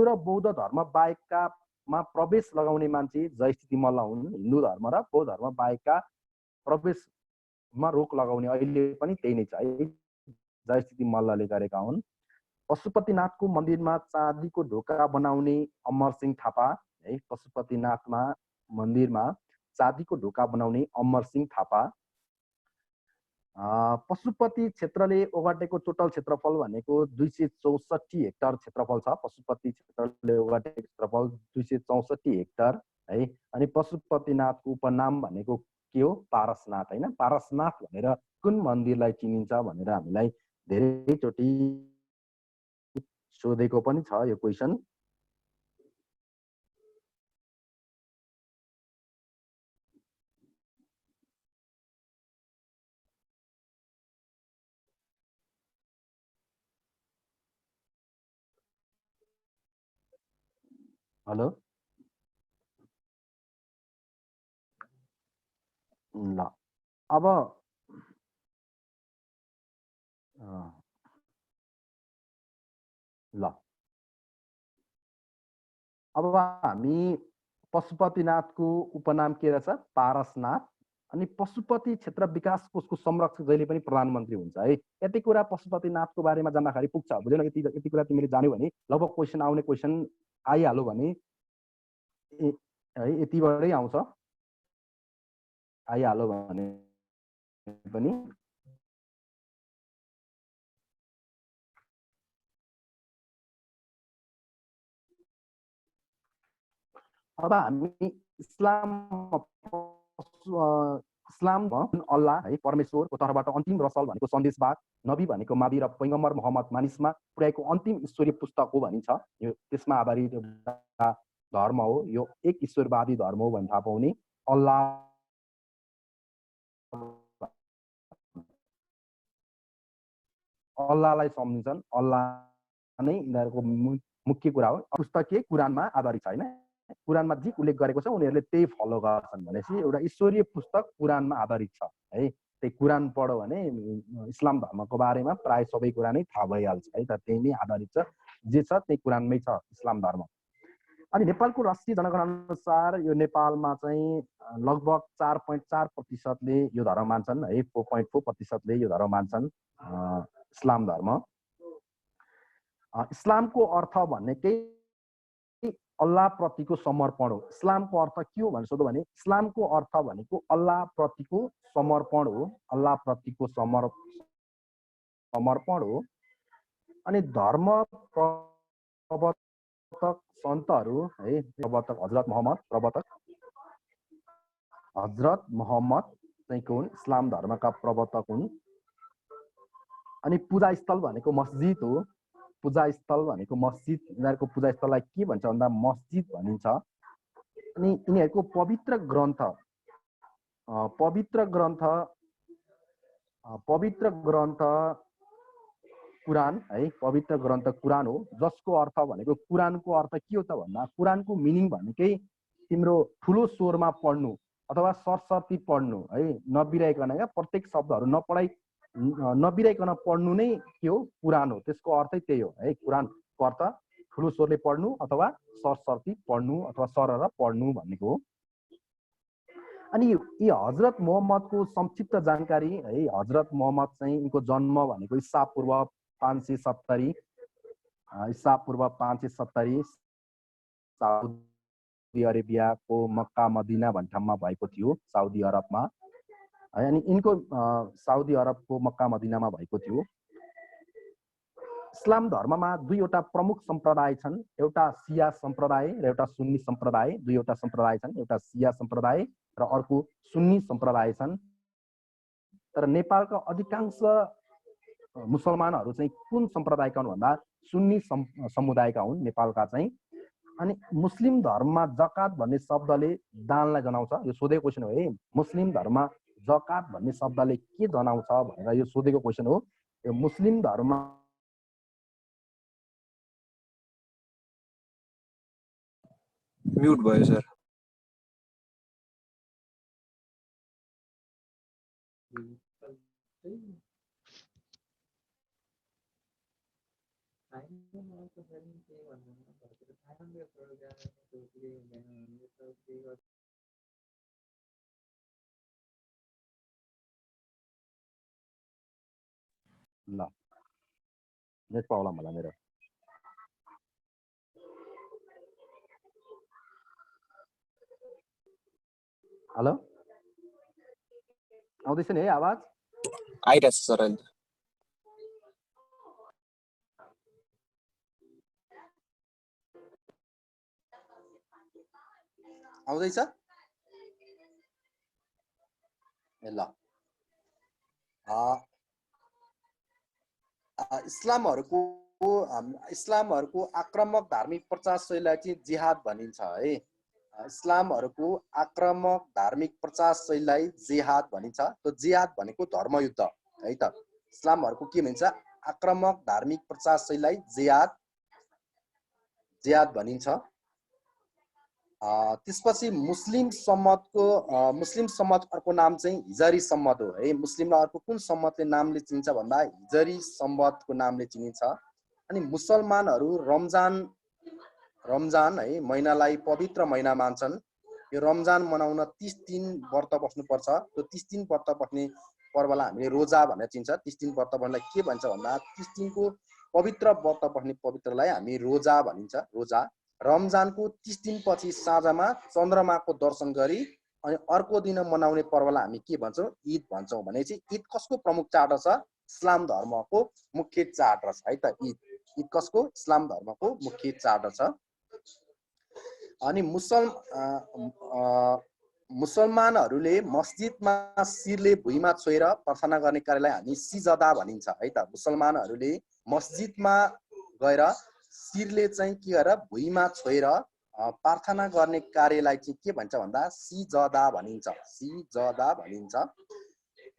र बौद्ध धर्म बाहेककामा प्रवेश लगाउने मान्छे जयस्थिति मल्ल हुन्। हिन्दू धर्म र बौद्ध धर्म बाहेकका प्रवेशमा रोक लगाउने अहिले पनि त्यही नै छ है, जयस्थिति मल्लले गरेका हुन्। पशुपतिनाथको मन्दिरमा चाँदीको ढोका बनाउने अमरसिंह थापा है। पशुपतिनाथमा मन्दिरमा चाँदीको ढोका बनाउने अमरसिंह थापा। पशुपति क्षेत्रले ओगटेको टोटल क्षेत्रफल भनेको 264 हेक्टर क्षेत्रफल छ। पशुपति क्षेत्रले ओगटेको क्षेत्रफल 264 हेक्टर है। अनि पशुपतिनाथको उपनाम भनेको के हो? पारसनाथ हैन। पारसनाथ भनेर कुन मन्दिरलाई चिनिन्छ भनेर हामीलाई धेरैचोटि सोधेको पनि छ यो क्वेशन। हेलो ल अब ल अब हामी पशुपतिनाथको उपनाम के रहेछ? पारसनाथ। अनि पशुपति क्षेत्र विकास कोषको संरक्षक जहिले पनि प्रधानमन्त्री हुन्छ है। यति कुरा पशुपतिनाथको बारेमा जान्दाखेरि पुग्छ। बुझेन? यति कुरा तिमीले जान्यौ भने लगभग क्वेसन आउने क्वेसन आइहाल्यो भने है यतिबाटै आउँछ। आइहाल्यो भने पनि अब हामी इस्लाम अल्लाह है परमेश्वरको तर्फबाट अन्तिम रसल भनेको सन्देशवाद, नबी भनेको मादी र पैगम्बर मोहम्मद मानिसमा पुर्याएको अन्तिम ईश्वरीय पुस्तक हो भनिन्छ। यो त्यसमा आधारित एउटा धर्म हो। यो एक ईश्वरवादी धर्म हो भनी थाहा पाउने। अल्लाहलाई सम्झिन्छन्। अल्लाह नै यिनीहरूको मुख्य कुरा हो। पुस्तक के कुरानमा आधारित छ हैन। कुरानमा जे उल्लेख गरेको छ उनीहरूले त्यही फलो गर्छन् भनेपछि एउटा ईश्वरीय पुस्तक कुरानमा आधारित छ है। त्यही कुरान पढ्यो भने इस्लाम धर्मको बारेमा प्राय सबै कुरा नै थाहा भइहाल्छ है। त त्यही नै आधारित छ। जे छ त्यही कुरानमै छ इस्लाम धर्म। अनि नेपालको राष्ट्रिय जनगणना अनुसार यो नेपालमा चाहिँ लगभग 4.4%ले यो धर्म मान्छन् है। 4.4%ले यो धर्म मान्छन् इस्लाम धर्म। इस्लामको अर्थ भनेकै अल्लाह प्रतिको समर्पण हो। इस्लामको अर्थ के हो भनेर सोध्यो भने इस्लामको अर्थ भनेको अल्लाह प्रतिको समर्पण हो। अल्लाह प्रतिको समर्पण हो। अनि धर्म प्रवर्तक सन्तहरू है, प्रवर्तक हजरत मोहम्मद चाहिँ को हुन्? इस्लाम धर्मका प्रवर्तक हुन्। अनि पूजा स्थल भनेको मस्जिद हो। पूजा स्थल भनेको मस्जिद। यिनीहरूको पूजा स्थललाई के भन्छ भन्दा मस्जिद भनिन्छ। अनि यिनीहरूको पवित्र ग्रन्थ कुरान है। पवित्र ग्रन्थ कुरान हो। जसको अर्थ भनेको कुरानको अर्थ के हो त भन्दा कुरानको मिनिङ भनेकै तिम्रो ठुलो स्वरमा पढ्नु अथवा सरस्वती पढ्नु है। नबिराइकन क्या प्रत्येक शब्दहरू नबिराइकन पढ्नु नै के हो? कुरान हो। त्यसको अर्थै त्यही हो है। कुरानको अर्थ ठुलो स्वरले पढ्नु अथवा सरस्वती पढ्नु अथवा सरर पढ्नु भनेको हो। अनि यी हजरत मोहम्मदको संक्षिप्त जानकारी है। हजरत मोहम्मद चाहिँ यिनको जन्म भनेको ईसा पूर्व 570 साउदी अरेबियाको मक्का मदिना भन्ने ठाउँमा भएको थियो, साउदी अरबमा है। अनि यिनको साउदी अरबको मक्का मदिनामा भएको थियो। इस्लाम धर्ममा दुईवटा प्रमुख सम्प्रदाय छन्। एउटा सिया सम्प्रदाय र एउटा सुन्नी सम्प्रदाय। दुईवटा सम्प्रदाय छन्। एउटा सिया सम्प्रदाय र अर्को सुन्नी सम्प्रदाय छन्। तर नेपालका अधिकांश मुसलमानहरू चाहिँ कुन सम्प्रदायका हुन् भन्दा सुन्नी समुदायका हुन् नेपालका चाहिँ। अनि मुस्लिम धर्ममा जकात भन्ने शब्दले दानलाई जनाउँछ। यो सोधेको क्वेसन हो है। मुस्लिम धर्ममा जकात भन्ने शब्दले के जनाउँछ भनेर यो सोधेको क्वेसन हो। यो मुस्लिम धर्म म्युट भयो सर। ल नेट प्रब्लम होला मेरो। हेलो आउँदैछ नि है आवाज आइरहेछ सर अहिले आउँदैछ ए ल इस्लामहरूको आक्रामक धार्मिक प्रचार शैलीलाई चाहिँ जिहाद भनिन्छ है इस्लामहरूको आक्रामक धार्मिक प्रचार शैलीलाई जिहाद भनिन्छ त्यो जिहाद भनेको धर्मयुद्ध है त इस्लामहरूको के भनिन्छ आक्रामक धार्मिक प्रचार शैलीलाई जिहाद भनिन्छ त्यसपछि मुस्लिम सम्मत अर्को नाम चाहिँ हिजरी सम्मत हो है मुस्लिमलाई अर्को कुन सम्मतले नामले चिनिन्छ भन्दा हिजरी सम्मतको नामले चिनिन्छ अनि मुसलमानहरू रमजान है महिनालाई पवित्र महिना मान्छन् यो रमजान मनाउन 30 दिन व्रत बस्नुपर्छ त्यो 30 दिन व्रत बस्ने पर्वलाई हामीले रोजा भनेर चिन्छ 30 दिन व्रत बस्नलाई के भन्छ भन्दा 30 दिनको पवित्र व्रत बस्ने पवित्रलाई हामी रोजा भनिन्छ रोजा रमजानको 30 दिनपछि साँझमा चन्द्रमाको दर्शन गरी अनि अर्को दिन मनाउने पर्वलाई हामी के भन्छौँ ईद भन्छौँ भने चाहिँ ईद कसको प्रमुख चाड छ इस्लाम धर्मको मुख्य चाड छ है त ईद कसको इस्लाम धर्मको मुख्य चाड छ अनि मुसलमानहरूले मस्जिदमा शिरले भुइँमा छोएर प्रार्थना गर्ने कार्यलाई हामी सिजदा भनिन्छ है त मुसलमानहरूले मस्जिदमा गएर शिरले चाहिँ के गरेर भुइँमा छोएर प्रार्थना गर्ने कार्यलाई चाहिँ के भन्छ भन्दा सिजदा भनिन्छ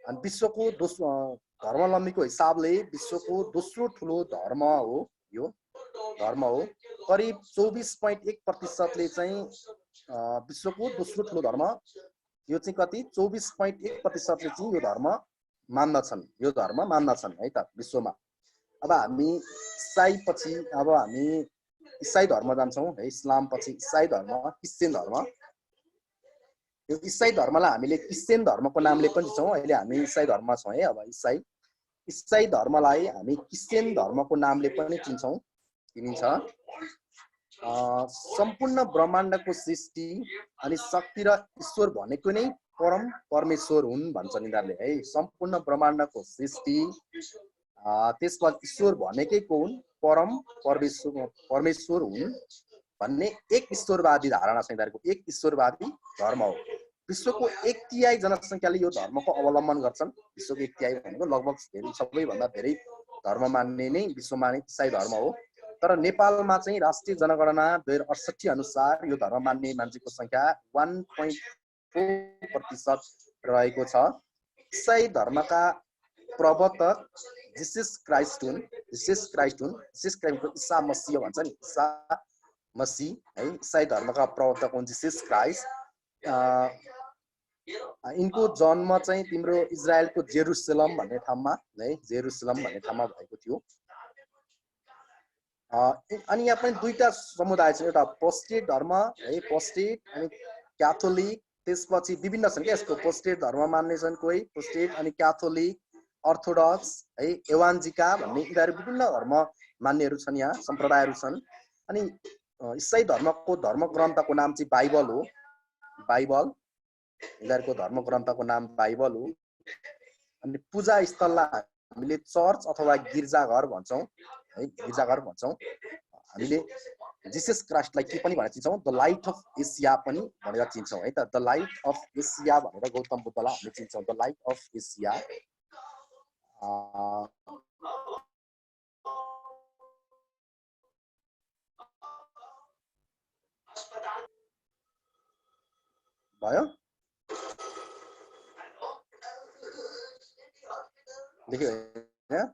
अनि विश्वको धर्मावलम्बीको हिसाबले विश्वको दोस्रो ठुलो धर्म हो यो करिब 24.1%ले चाहिँ विश्वको दोस्रो ठुलो धर्म यो चाहिँ कति 24.1%ले चाहिँ यो धर्म मान्दछन् है त विश्वमा अब हामी इसाई धर्म जान्छौँ है इस्लाम पछि इसाई धर्म क्रिश्चियन धर्म यो इसाई धर्मलाई हामीले क्रिश्चियन धर्मको नामले पनि छौँ अहिले हामी इसाई धर्ममा छौँ है अब इसाई धर्मलाई हामी क्रिश्चियन धर्मको नामले पनि चिनिन्छ सम्पूर्ण ब्रह्माण्डको सृष्टि अनि शक्ति र ईश्वर भनेको नै परमेश्वर हुन् भन्छन् यिनीहरूले है सम्पूर्ण ब्रह्माण्डको सृष्टि त्यसपछि ईश्वर भनेकै को हुन् परमेश्वर हुन् भन्ने एक ईश्वरवादी धारणा छ यिनीहरूको एक ईश्वरवादी धर्म हो विश्वको 1/3 जनसङ्ख्याले यो धर्मको अवलम्बन गर्छन् विश्वको 1/3 भनेको लगभग सबैभन्दा धेरै धर्म मान्ने नै विश्वमा इसाई धर्म हो तर नेपालमा चाहिँ राष्ट्रिय जनगणना 2068 अनुसार यो धर्म मान्ने मान्छेको संख्या 1.4% रहेको छ इसाई धर्मका प्रवर्तक जीसस क्राइस्ट हुन् ईसा मसीह भन्छ नि ईसा मसीह है इसाई धर्मका प्रवर्तक हुन् जीसस क्राइस्ट यिनको जन्म चाहिँ तिम्रो इजरायलको जेरुसलम भन्ने ठाउँमा भएको थियो अनि यहाँ पनि दुईटा समुदाय छ एउटा पोस्टेड धर्म है पोस्टेड अनि क्याथोलिक त्यसपछि विभिन्न छन् के यसको पोस्टेड धर्म मान्ने छन् कोही पोस्टेड अनि क्याथोलिक अर्थोडक्स है एवान्जिका भन्ने यिनीहरू विभिन्न धर्म मान्नेहरू छन् यहाँ सम्प्रदायहरू छन् अनि इसाई धर्मको धर्म ग्रन्थको नाम चाहिँ बाइबल हो यिनीहरूको धर्म ग्रन्थको नाम बाइबल हो अनि पूजा स्थललाई हामीले चर्च अथवा गिर्जाघर भन्छौँ हामीले जीसस क्राइस्टलाई के पनि भनेर चिन्छौँ द लाइट अफ एसिया पनि भनेर चिन्छौँ है त द लाइट अफ एसिया भनेर गौतम बुद्धलाई हामीले चिन्छौँ द लाइट अफ एसिया भयो देखियो हैन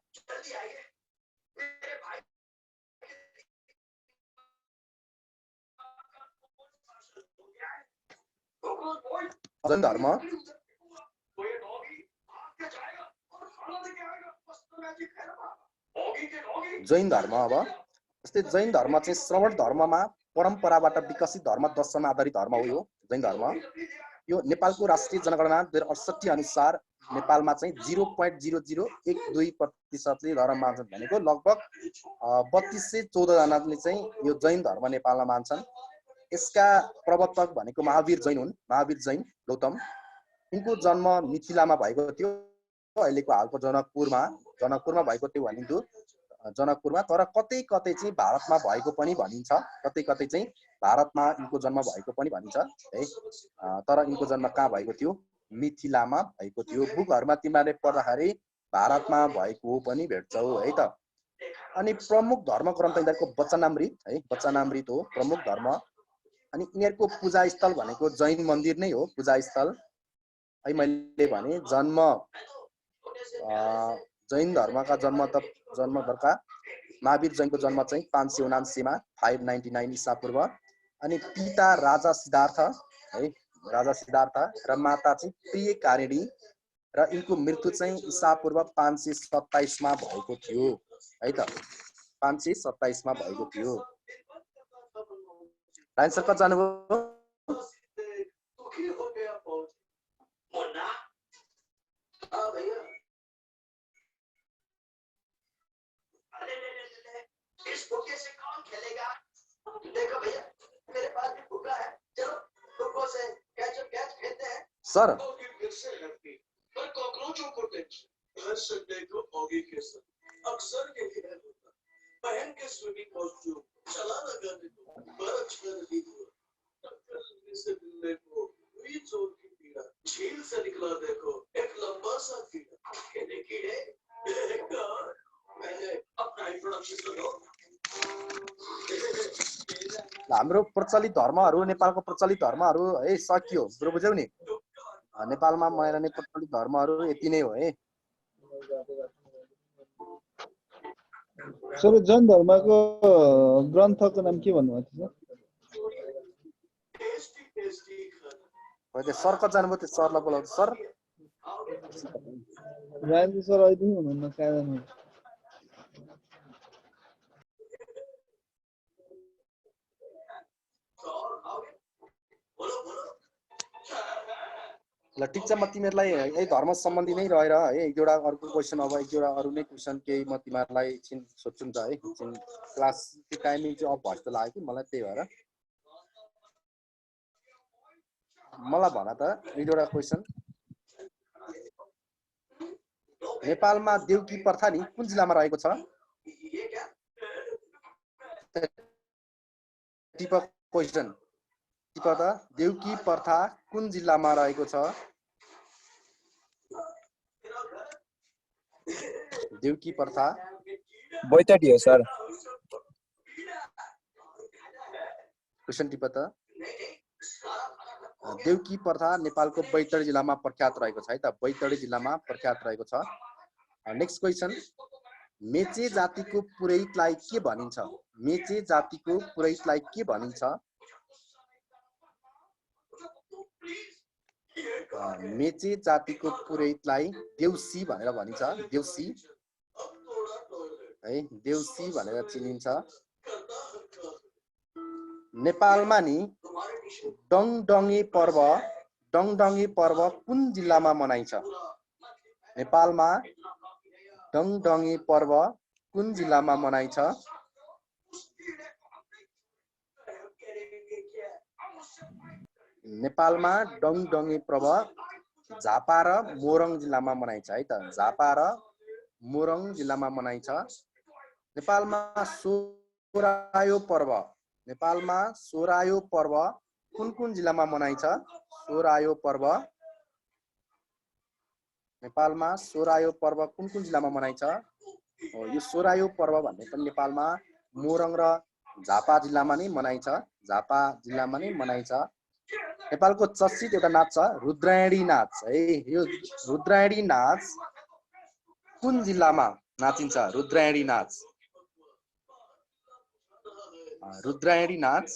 जैन धर्म अब जस्तै जैन धर्म चाहिँ श्रवण धर्ममा परम्पराबाट विकसित धर्म दर्शन आधारित धर्म हो यो जैन धर्म यो नेपालको राष्ट्रिय जनगणना 2068 अनुसार नेपालमा चाहिँ 0.0012% धर्म मान्छन् भनेको लगभग 3214 जनाले चाहिँ यो जैन धर्म नेपालमा मान्छन् यसका प्रवर्तक भनेको महावीर जैन हुन्। महावीर जैन गौतम। यिनको जन्म मिथिलामा भएको थियो, अहिलेको हालको जनकपुरमा भएको थियो भनिन्थ्यो, जनकपुरमा। तर कतै कतै चाहिँ भारतमा भएको पनि भनिन्छ, कतै कतै चाहिँ भारतमा यिनको जन्म भएको पनि भनिन्छ है। तर यिनको जन्म कहाँ भएको थियो? मिथिलामा भएको थियो। बुकहरुमा तिमीहरूले पढ्दाखेरि भारतमा भएको पनि भेट्छौ है त। अनि प्रमुख धर्म ग्रन्थ यिनीहरूको वचनामृत है, वचनामृत हो प्रमुख धर्म। अनि यिनीहरूको पूजा स्थल भनेको जैन मन्दिर नै हो, पूजा स्थल है। मैले भने जन्म जैन धर्मका जन्मकर्ता महावीर जैनको जन्म चाहिँ 579 मा 599 ईसा पूर्व। अनि पिता राजा सिद्धार्थ है, राजा सिद्धार्थ र माता चाहिँ प्रियकारिणी, र यिनको मृत्यु चाहिँ ईसा पूर्व 527 मा भएको थियो है त। 527 मा भएको थियो। आन्सर कति जानुभयो? इस बुके से कौन खेलेगा? देखो भैया, मेरे पास भी बुका है, चलो बुकों से कैच खेलते हैं। सर पर कॉकरोचों को टेंशन, हर संडे को ऑगी के साथ अक्सर यही है होता। बहन के स्विमिंग कॉस्ट्यूम चला लगा देखो, बर्फ नदी हुआ, से मिलने को हुई जोर की पीड़ा, झील से निकला देखो एक लंबा सा कीड़ा। कीड़े पहले अपना इंट्रोडक्शन तो दो। हाम्रो प्रचलित धर्महरू, नेपालको प्रचलित धर्महरू है सकियो। बरु बुझ्यौ नि, नेपालमा मान्ने प्रचलित धर्महरू यति नै हो है। सर जैन धर्मको ग्रन्थको नाम के भन्नुभएको थियो? सर कति जानुभयो? त्यो सरलाई बोलाउँछ। सर राजेन्द्र सर अहिले हुनुहुन्न, कहाँ जानुहुन्छ? ल ठिक छ, म तिमीहरूलाई यही धर्म सम्बन्धी नै रहेर है एक जोडा अर्को क्वेसन, अब एक जोडा अरू नै क्वेसन केही म तिमीहरूलाई एकछिन सोध्छु नि त है। एकछिन क्लास टाइमिङ चाहिँ अफ भयो जस्तो लाग्यो कि मलाई, त्यही भएर मलाई भन त एक जोडा क्वेसन। नेपालमा देउकी प्रथा नि कुन जिल्लामा रहेको छ? टिप क्वेसन, टिप त देउकी प्रथा कुन जिल्लामा रहेको छ? देउकी प्रथा बैतडी हो सर। क्वेसन टिप त देउकी प्रथा नेपालको बैतडी जिल्लामा प्रख्यात रहेको छ है त, बैतडी जिल्लामा प्रख्यात रहेको छ। नेक्स्ट क्वेसन, मेचे जातिको पुरोहितलाई के भनिन्छ? मेचे जातिको पुरोहितलाई के भनिन्छ? मेचे जातिको पुरोहितलाई देउसी भनेर भनिन्छ, देउसी है, देउसी भनेर चिनिन्छ। नेपालमा नि डङडङे पर्व कुन जिल्लामा मनाइन्छ? नेपालमा डङडङे पर्व कुन जिल्लामा मनाइन्छ? नेपालमा डङडङे पर्व झापा र मोरङ जिल्लामा मनाइन्छ है त, झापा र मोरङ जिल्लामा मनाइन्छ। नेपालमा सोरायो पर्व, नेपालमा सोरायो पर्व कुन कुन जिल्लामा मनाइन्छ? सोरायो पर्व, नेपालमा सोरायो पर्व कुन कुन जिल्लामा मनाइन्छ? यो सोरायो पर्व भन्ने पनि नेपालमा मोरङ र झापा जिल्लामा नै मनाइन्छ, झापा जिल्लामा नै मनाइन्छ। नेपालको चर्चित एउटा नाच छ रुद्रायणी नाच है, यो रुद्रायणी नाच कुन जिल्लामा नाचिन्छ? रुद्रायणी नाच, रुद्रायणी नाच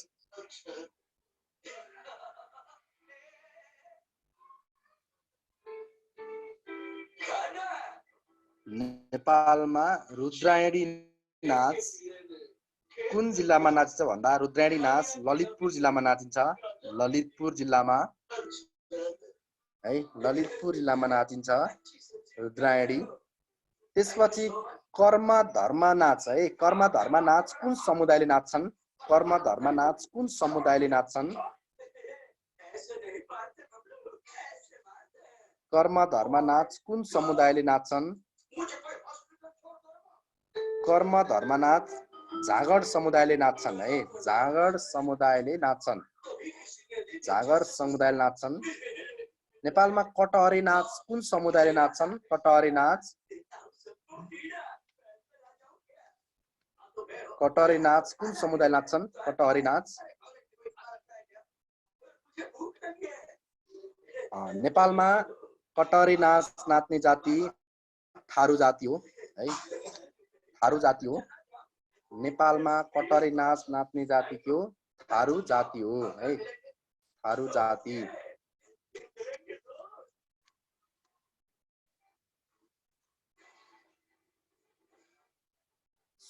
नेपालमा रुद्रायणी नाच कुन जिल्लामा नाचिन्छ भन्दा रुद्रायणी नाच ललितपुर जिल्लामा नाचिन्छ, ललितपुर जिल्लामा है, ललितपुर जिल्लामा नाचिन्छ रुद्रायणी। त्यसपछि कर्म धर्म नाच है, कर्म धर्म नाच कुन समुदायले नाच्छन्? कर्म धर्म नाच कुन समुदायले नाच्छन्? कर्म धर्म नाच कुन समुदायले नाच्छन्? कर्म धर्म नाच जागर समुदायले नाच्छन् है। जागर समुदायले नाच्छन्। जागर समुदायले नाच्छन्। नेपालमा कटहरे नाच कुन समुदायले नाच्छन्? कटहरे नाच कटहरे नाच कुन समुदायले नाच्छन्? कटहरे नाच नेपालमा कटहरे नाच नाच्ने जाति थारू जाति हो है। थारू जाति हो। नेपालमा कटहरे नाच नाच्ने जाति के हो? थारू जाति हो है। थारू जाति।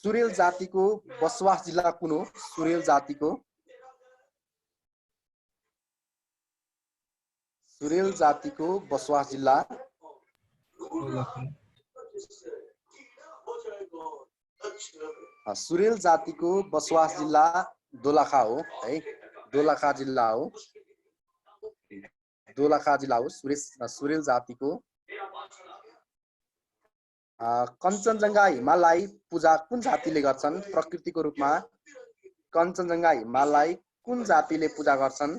सुरेल जातिको बसोबास जिल्ला कुन हो? सुरेल जातिको बसोबास जिल्ला सुरेल जातिको बसोबास जिल्ला दोलखा हो है। दोलखा जिल्ला हो। दोलखा जिल्ला हो सुरेल जातिको। कञ्चनजङ्घा हिमाललाई पूजा कुन जातिले गर्छन्? प्रकृतिको रूपमा कञ्चनजङ्घा हिमाललाई कुन जातिले पूजा गर्छन्?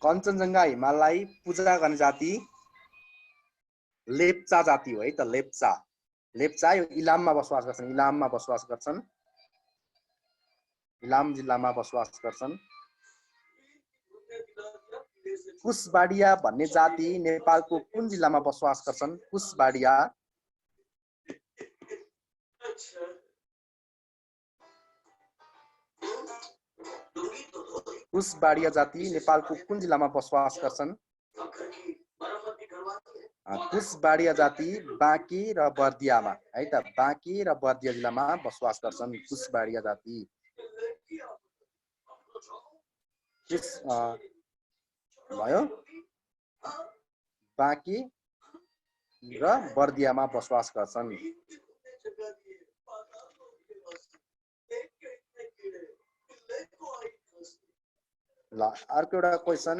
कञ्चनजङ्घा हिमाललाई पूजा गर्ने जाति लेप्चा जाति हो है त। लेप्चा। लेप्चा यो इलाममा बसोबास गर्छन्। इलाममा बसोबास गर्छन्। इलाम जिल्लामा बसोबास गर्छन्। कुशबाडिया भन्ने जाति नेपालको कुन जिल्लामा बसोबास गर्छन्? कुशबाडिया। कुशबाडिया जाति नेपालको कुन जिल्लामा बसोबास गर्छन्? कुशबाडिया जाति बाँकी र बर्दियामा है त। बाँकी र बर्दिया जिल्लामा बसोबास गर्छन् कुशबाडिया जाति। भयो। बाँकी र बर्दियामा बसोबास गर्छन्। ल अर्को एउटा क्वेसन।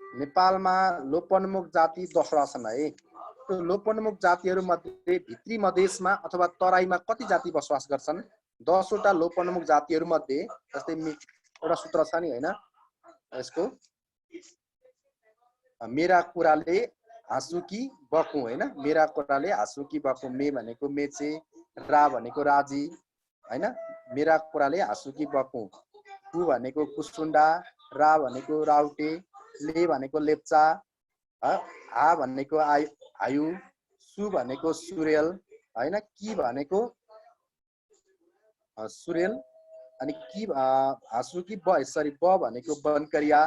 नेपालमा लोपोन्मुख जाति 10वटा छन् है। त्यो लोपोन्मुख जातिहरू मध्ये भित्री मधेसमा अथवा तराईमा कति जाति बसोबास गर्छन्? 10वटा लोपोन्मुख जातिहरू मध्ये जस्तै एउटा सूत्र छ नि हैन यसको मेरा कुराले हाँसुकी बकु हैन। मेरा कुराले हाँसुकी बकु। मे भनेको मेचे, रा भनेको राजी हैन। मेरा कुराले हाँसुकी बकु। कु भनेको कुसुन्डा, रा भनेको राउटे, ले भनेको लेप्चा, आ भनेको आयु, सु भनेको सुरेल हैन। कि भनेको सुरेल अनि कि हाँसुकी ब भनेको बनकरिया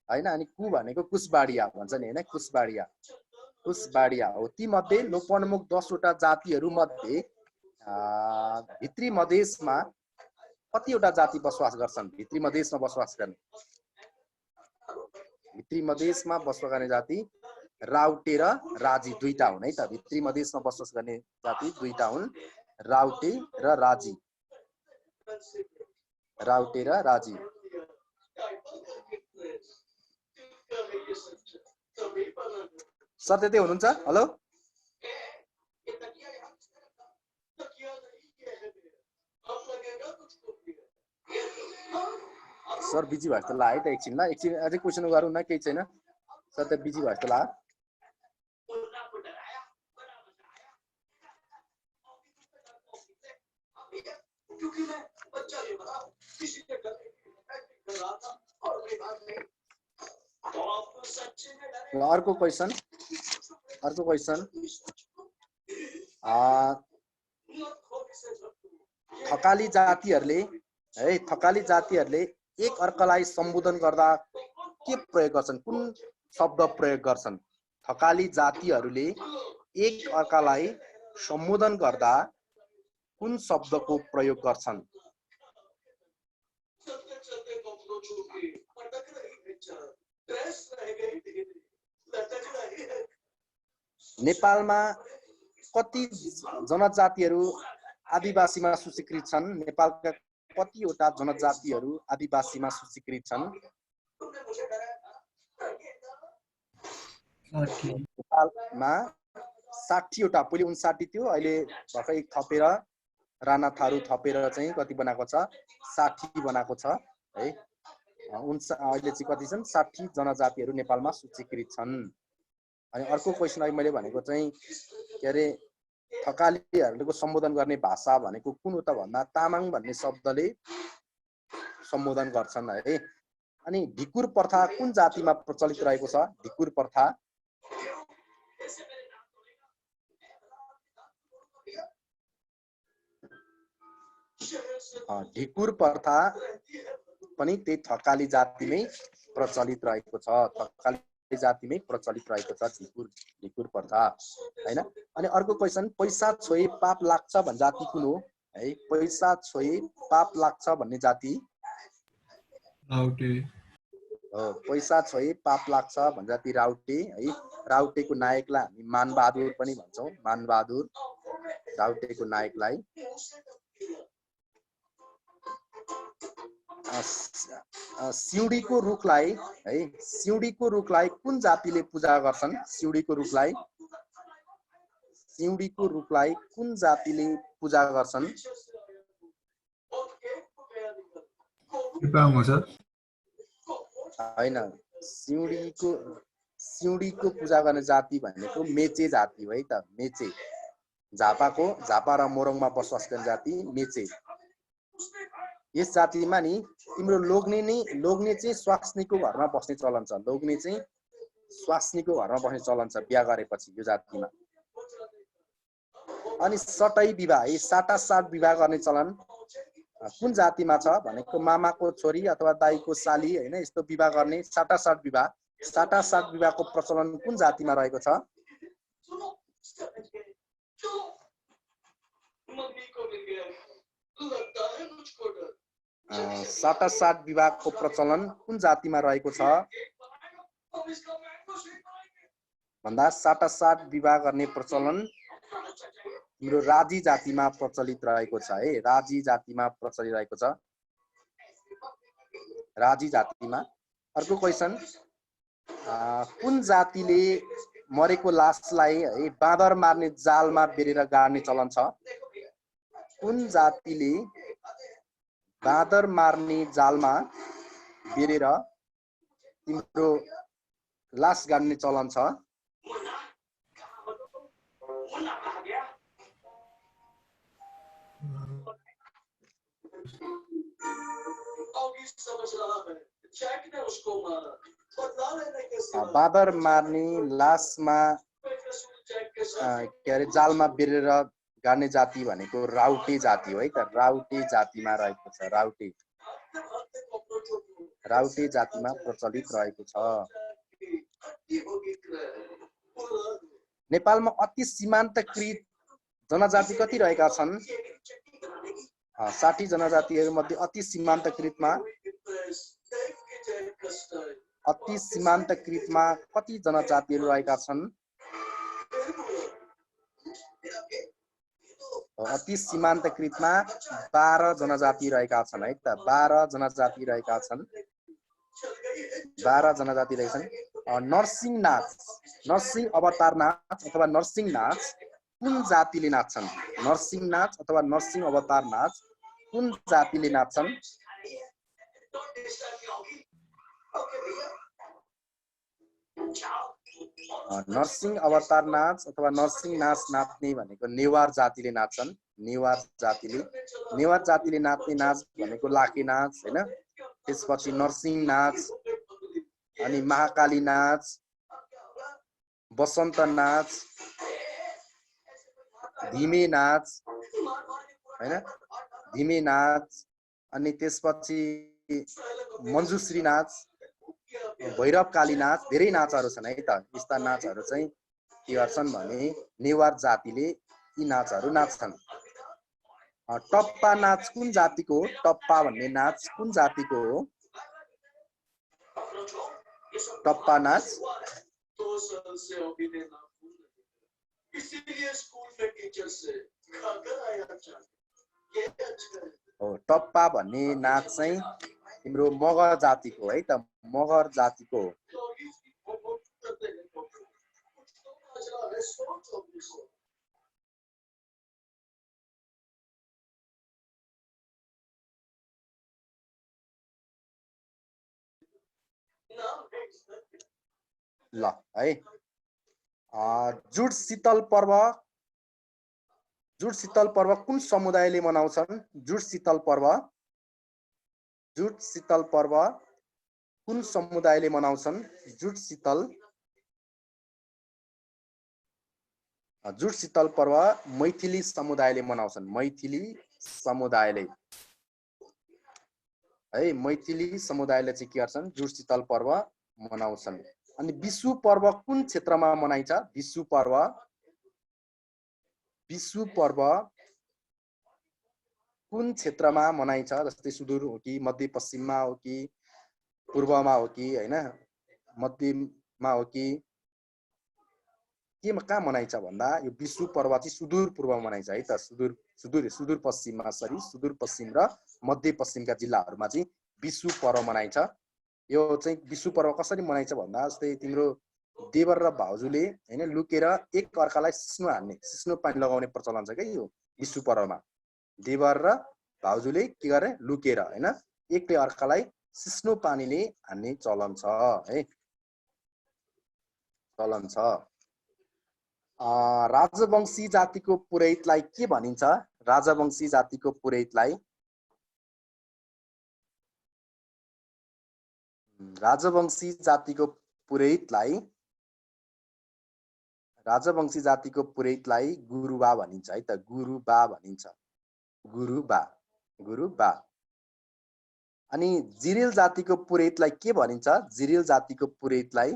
हैन। अनि कु भनेको कुशबाडिया भन्छ नि हैन। कुशबाडिया। कुशबाडिया हो। ती मध्ये लोपोन्मुख 10वटा जातिहरू मध्ये भित्री मधेसमा कतिवटा जाति बसोबास गर्छन्? भित्री मधेसमा बसोबास गर्ने भित्री मधेसमा बसोबास गर्ने जाति राउटे र राजी दुईटा हुन् है त। भित्री मधेसमा बसोबास गर्ने जाति दुईटा हुन्, राउटे र राजी। राउटे र राजी। सर त्यतै हुनुहुन्छ? हेलो सर बिजी भयो जस्तो लाग्यो है त। एकछिन ल, एकछिन अझै क्वेसन गरौँ न, केही छैन सर। त बिजी भयो जस्तो लाग्यो। अर्को क्वेसन। थकाली जातिहरूले एक अर्कालाई सम्बोधन गर्दा के प्रयोग गर्छन्? कुन शब्द प्रयोग गर्छन्? थकाली जातिहरूले एक अर्कालाई सम्बोधन गर्दा कुन शब्दको प्रयोग गर्छन्? नेपालमा कति जनजातिहरू आदिवासीमा सूचीकृत छन्? नेपालका कतिवटा जनजातिहरू आदिवासीमा सूचीकृत छन्? नेपालमा 60 वटा, पहिले 59 थियो, अहिले भर्खरै थपेर राणा थारू थपेर चाहिँ कति बनाएको छ? 60 बनाएको छ है। अहिले चाहिँ कति छन्? 60 जनजातिहरू नेपालमा सूचीकृत छन्। अनि अर्को क्वेसन अहिले मैले भनेको चाहिँ के अरे थकालीहरूको सम्बोधन गर्ने भाषा भनेको कुन हो त भन्दा तामाङ भन्ने शब्दले सम्बोधन गर्छन् है। अनि ढिकुर प्रथा कुन जातिमा प्रचलित रहेको छ? ढिकुर प्रथा ढिकुर प्रथा पनि त्यही थकाली जातिमै प्रचलित रहेको छ। थकाली जातिमै प्रचलित रहेको छ ढिकुर प्रथा हैन। अनि अर्को क्वेसन, पैसा छोए पाप लाग्छ भन्ने जाति कुन हो है? पैसा छोए पाप लाग्छ भन्ने जाति राउटे हो। पैसा छोए पाप लाग्छ भन्ने जाति राउटे है। राउटेको नायकलाई हामी मानबहादुर पनि भन्छौँ। मानबहादुर राउटेको नायकलाई। सिउँडीको रुखलाई है, सिउँडीको रुखलाई कुन जातिले पूजा गर्छन्? सिउँडीको रुखलाई, सिउँडीको रुखलाई कुन जातिले पूजा गर्छन्? हैन, सिउँडीको पूजा गर्ने जाति भनेको मेचे जाति हो है त। मेचे, झापा र मोरङमा बसोबास गर्ने जाति मेचे। यस जातिमा नि तिम्रो लोग्ने चाहिँ स्वास्नीको घरमा बस्ने चलन छ। लोग्ने चाहिँ स्वास्नीको घरमा बस्ने चलन छ बिहा गरेपछि यो जातिमा। अनि सटै विवाह, साटासाट विवाह गर्ने चलन कुन जातिमा छ भनेको मामाको छोरी अथवा दाइको साली हैन, यस्तो विवाह गर्ने साटासाट विवाह। साटासाट विवाहको प्रचलन कुन जातिमा रहेको छ? साटासाट विवाहको प्रचलन कुन जातिमा रहेको छ भन्दा साटासाट विवाह गर्ने प्रचलन हाम्रो राजी जातिमा प्रचलित रहेको छ है। राजी जातिमा प्रचलित रहेको छ, राजी जातिमा। अर्को क्वेसन, कुन जातिले मरेको लासलाई है बाँदर मार्ने जालमा बेरेर गाड्ने चलन छ? कुन जातिले बाँदर मार्ने जालमा बेरेर तिम्रो लास गाड्ने चलन छ? बाँदर मार्ने लासमा के अरे जालमा बेरेर गाड्ने जाति भनेको राउटे जाति हो है त। राउटे जातिमा रहेको छ। राउटे जातिमा प्रचलित रहेको छ। नेपालमा अति सीमान्तकृत जनजाति कति रहेका छन्? 60 जनजातिहरू मध्ये अति सीमान्तकृतमा कति जनजातिहरू रहेका छन्? अति सीमान्तकृतमा 12 जनजाति रहेका छन् है त। 12 जनजाति रहेका छन्। 12 जनजाति रहेछन्। नरसिंह नाच, नरसिंह अवतार नाच अथवा नरसिंह नाच कुन जातिले नाच्छन्? नरसिंह नाच अथवा नरसिंह अवतार नाच कुन जातिले नाच्छन्? नरसिंह अवतार नाच अथवा नरसिंह नाच नाच्ने भनेको नेवार जातिले नाच्छन्। नेवार जातिले नाच्ने नाच भनेको लाखे नाच हैन। त्यसपछि नरसिंह नाच, अनि महाकाली नाच, बसन्त नाच, धिमे नाच हैन, धिमे नाच, अनि त्यसपछि मञ्जुश्री नाच, भैरवकाली नाच, धेरै नाचहरू छन् है त। यस्ता नाचहरू चाहिँ के गर्छन् भने नेवार जातिले यी नाचहरू नाच्छन्। टप्पा नाच कुन जातिको हो? टप्पा भन्ने नाच कुन जातिको हो? टप्पा नाच इसीलिए स्कूल में टीचर से खाकर आया चाहे ये अच्छा है हो टप्पा भन्ने नाच चाहिँ तिम्रो मगर जातिको है त मगर जातिको हो तो इसकी बहुत करते हैं कुछ तो माजरा है 124 नाम है इसका ल है जुट शीतल पर्व कुन समुदायले मनाउँछन् जुट शीतल पर्व कुन समुदायले मनाउँछन् जुट शीतल पर्व मैथिली समुदायले मनाउँछन् मैथिली समुदायले है मैथिली समुदायले चाहिँ के गर्छन् जुट शीतल पर्व मनाउँछन् अनि विशु पर्व कुन क्षेत्रमा मनाइन्छ विशु पर्व कुन क्षेत्रमा मनाइन्छ जस्तै सुदूर हो कि मध्यपश्चिममा हो कि पूर्वमा हो कि हैन मध्यमा हो कि केमा कहाँ मनाइन्छ भन्दा यो विशु पर्व चाहिँ सुदूर पूर्वमा मनाइन्छ है त सुदूर पश्चिममा सुदूर पश्चिम र मध्यपश्चिमका जिल्लाहरुमा चाहिँ विशु पर्व मनाइन्छ यो चाहिँ विशु पर्व कसरी मनाइन्छ भन्दा जस्तै तिम्रो देवर र भाउजूले हैन लुकेर एक अर्कालाई सिस्नो पानी लगाउने प्रचलन छ के यो विशु पर्वमा देवर र भाउजूले के गरे लुकेर हैन एकले अर्कालाई सिस्नो पानीले हान्ने चलन छ है चलन छ राजवंशी जातिको पुरोहितलाई के भनिन्छ राजवंशी जातिको पुरोहितलाई राजवंशी जातिको पुरोहितलाई गुरुबा भनिन्छ है त गुरुबा भनिन्छ गुरुबा अनि जिरेल जातिको पुरोहितलाई के भनिन्छ जिरेल जातिको पुरोहितलाई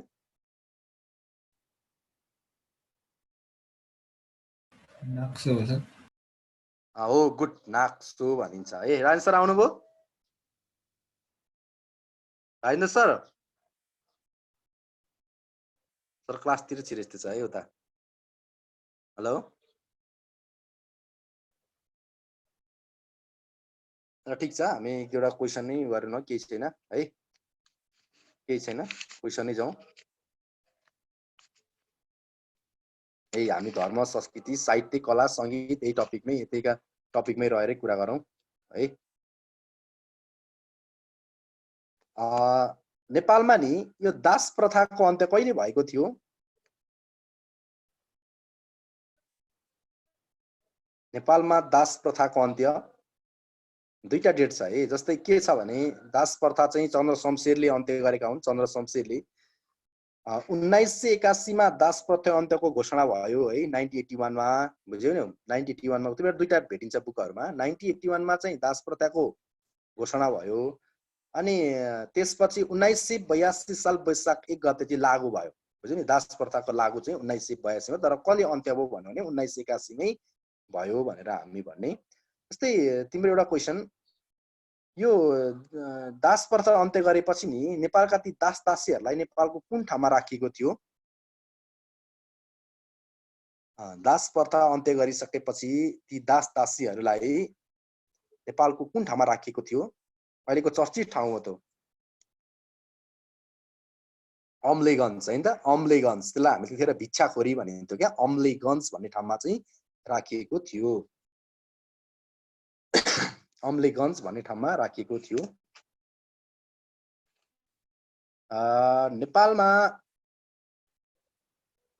नाक्सो हो सर हो गुड नाक्सो भनिन्छ है राजेन्द्र सर आउनुभयो राजेन्द्र सर क्लासतिर छिरेस्तो छ है उता हेलो ठीक छ हामी एउटा क्वेशन नै गरौँ केही छैन है केही छैन क्वेशन नै जाउँ यही हामी धर्म संस्कृति साहित्य कला संगीत यही टपिकमै यतैका टपिकमै रहेरै कुरा गरौँ है नेपालमा नि यो दास प्रथाको अन्त्य कहिले भएको थियो नेपालमा दास प्रथाको अन्त्य दुईटा डेट छ है जस्तै के छ भने दास प्रथा चाहिँ चन्द्र शमशेरले अन्त्य गरेका हुन् चन्द्र शमशेरले 1981 मा दास प्रथा अन्त्यको घोषणा भयो है 1981 मा बुझ्यौ नि 1981 मा त्यो दुईटा भेटिन्छ बुकहरुमा 1981 मा चाहिँ दास प्रथाको घोषणा भयो अनि त्यसपछि 1982 साल वैशाख 1 गते चाहिँ लागू भयो बुझ्यौ नि दास प्रथाको लागू चाहिँ 1982 मा तर कहिले अन्त्य भयो भन्नु भने 1981 मै भयो भनेर हामी भन्ने जस्तै तिम्रो एउटा क्वेशन यो दास प्रथा अन्त्य गरेपछि नि नेपालका ती दास दासीहरुलाई नेपालको कुन ठाउँमा राखिएको थियो दास प्रथा अन्त्य गरिसकेपछि ती दास दासीहरुलाई नेपालको कुन ठाउँमा राखिएको थियो अहिलेको चर्चित ठाउँ हो त अम्लेगञ्ज हैन त अम्लेगञ्ज त्यसलाई हामीले त्यतिखेर भिक्षाखोरी भनिन्थ्यो क्या अम्लेगञ्ज भन्ने ठाउँमा चाहिँ राखिएको थियो अम्लेगञ्ज भन्ने ठाउँमा राखिएको थियो नेपालमा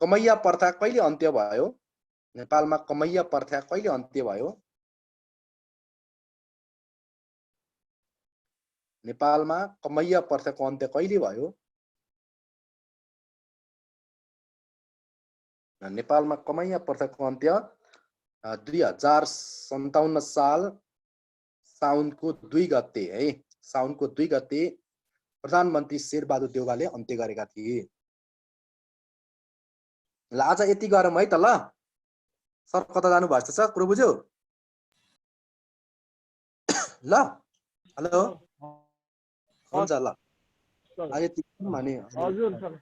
कमैया प्रथा कहिले अन्त्य भयो नेपालमा कमैया प्रथा कहिले अन्त्य भयो नेपालमा कमैया प्रथाको अन्त्य कहिले भयो नेपालमा कमैया प्रथाको अन्त्य 2057 साल साउनको 2 गते है साउनको 2 गते प्रधानमन्त्री शेरबहादुर देउवाले अन्त्य गरेका थिए ल आज यति गरौँ है त ल सर कता जानु भएको छ कुरो बुझ्यौ ल हेलो हुन्छ ल आज यति माने हजुर सर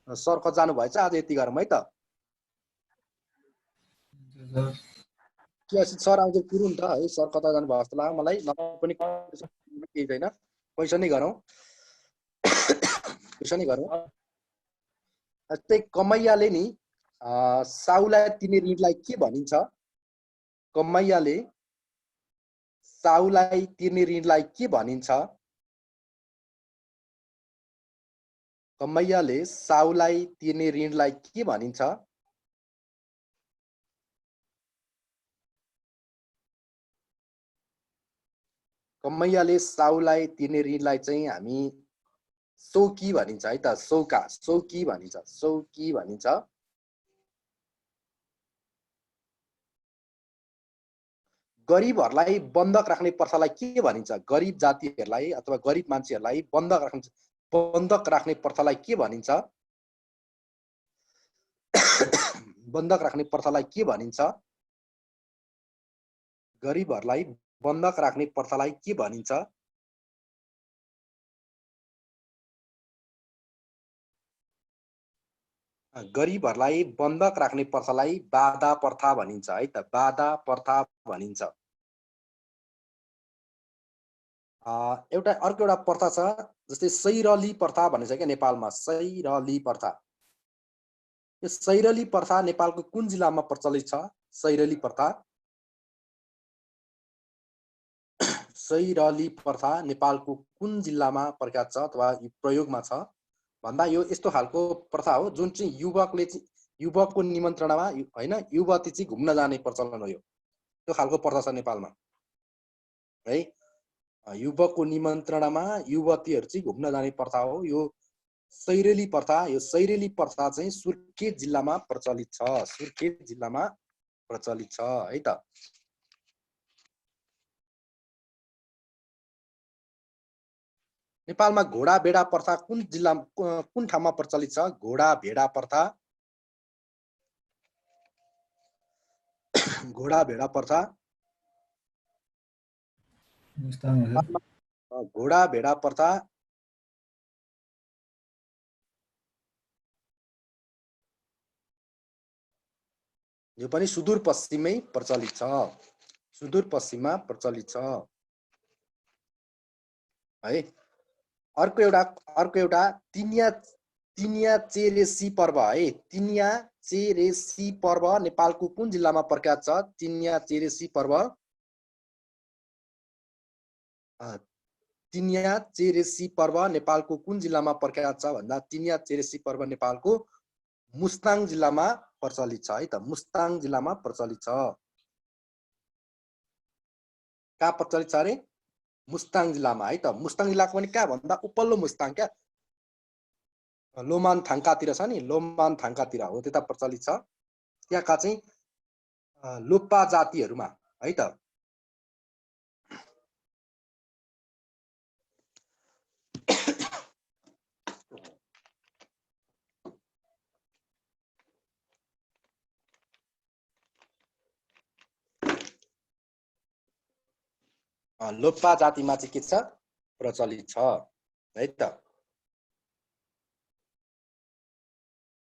सर कता जानु भएछ आज यति गरौँ है त सर के असित सर आउँदै पुरुन त है सर कता जानु भयो जस्तो लाग्यो मलाई नभए पनि केही छैन क्वेसनै गरौँ क्वेसनै गरौँ जस्तै कमैयाले नि साउलाई तिर्ने ऋणलाई के भनिन्छ कमैयाले साउलाई तिर्ने ऋणलाई के भनिन्छ कमैयाले साउलाई तिर्ने ऋणलाई के भनिन्छ कमैयाले साउलाई तिर्ने ऋणलाई चाहिँ हामी सौकी भनिन्छ है त सौकी भनिन्छ गरिबहरूलाई बन्धक राख्ने प्रथालाई के भनिन्छ गरिब जातिहरूलाई अथवा गरिब मान्छेहरूलाई बन्धक राख्ने प्रथालाई के भनिन्छ बन्धक राख्ने प्रथालाई के भनिन्छ गरिबहरूलाई बन्धक राख्ने प्रथालाई के भनिन्छ गरिबहरूलाई बन्धक राख्ने प्रथालाई बाधा प्रथा भनिन्छ है त बाधा प्रथा भनिन्छ अर्को एउटा प्रथा छ जस्तै सैरली प्रथा भनिन्छ क्या नेपालमा सैरली प्रथा यो सैरली प्रथा नेपालको कुन जिल्लामा प्रचलित छ सैरली प्रथा सैरली प्रथा नेपालको कुन जिल्लामा प्रख्यात छ अथवा प्रयोगमा छ भन्दा यो यस्तो खालको प्रथा हो जुन चाहिँ युवकको निमन्त्रणामा हैन युवती चाहिँ घुम्न जाने प्रचलन हो यो त्यो खालको प्रथा छ नेपालमा है युवकको निमन्त्रणामा युवतीहरु चाहिँ घुम्न जाने प्रथा हो यो सैरेली प्रथा चाहिँ सुर्खेत जिल्लामा प्रचलित छ है त नेपालमा घोडा भेडा प्रथा कुन ठाउँमा प्रचलित छ घोडा भेडा प्रथा घोडा भेडा प्रथा यो पनि सुदूरपश्चिममै प्रचलित छ है अर्को एउटा तिनिया चेरेसी पर्व है तिनिया चेरेसी पर्व नेपालको कुन जिल्लामा प्रख्यात छ तिनिया चेरेसी पर्व नेपालको कुन जिल्लामा प्रख्यात छ भन्दा तिनिया चेरेसी पर्व नेपालको मुस्ताङ जिल्लामा प्रचलित छ है त मुस्ताङ जिल्लामा प्रचलित छ कहाँ प्रचलित छ रे मुस्ताङ जिल्लामा है त मुस्ताङ जिल्लाको पनि कहाँ भन्दा उपल्लो मुस्ताङ क्या लोमान थाङ्कातिर छ नि लोमान थाङ्कातिर हो त्यता प्रचलित छ त्यहाँका चाहिँ लोप्पा जातिहरुमा है त लोप्पा जातिमा चाहिँ के छ प्रचलित छ है त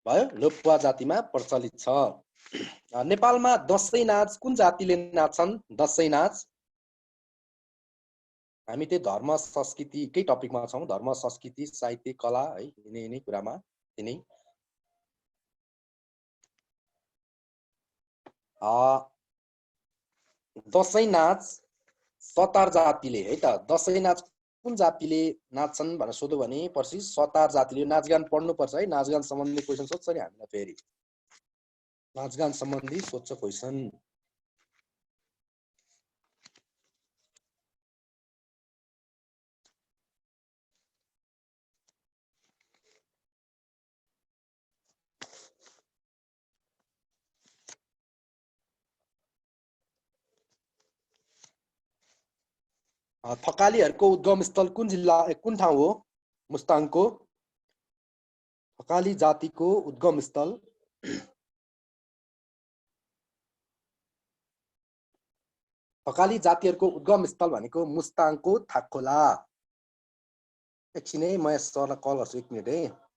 भयो लोप्पा जातिमा प्रचलित छ नेपालमा दशैं नाच कुन जातिले नाच्छन् दशैं नाच हामी त्यही धर्म संस्कृतिकै टपिकमा छौं धर्म संस्कृति साहित्य कला है यिनै कुरामा यिनै दशैं नाच सतार जातिले है त दशैं नाच कुन जातिले नाच्छन् भनेर सोध्यो भने पछि सतार जातिले नाचगान पढ्नु पर्छ है नाचगान सम्बन्धी क्वेशन सोध्छ नि हामीलाई फेरि नाचगान सम्बन्धी सोध्छ क्वेशन थकालीहरुको उद्गम स्थल कुन ठाउँ हो मुस्ताङको थकाली जातिको उद्गम स्थल थकाली जातिहरुको उद्गम स्थल भनेको मुस्ताङको थाकखोला एकछिन है म सरलाई कल गर्छु 1 मिनेट है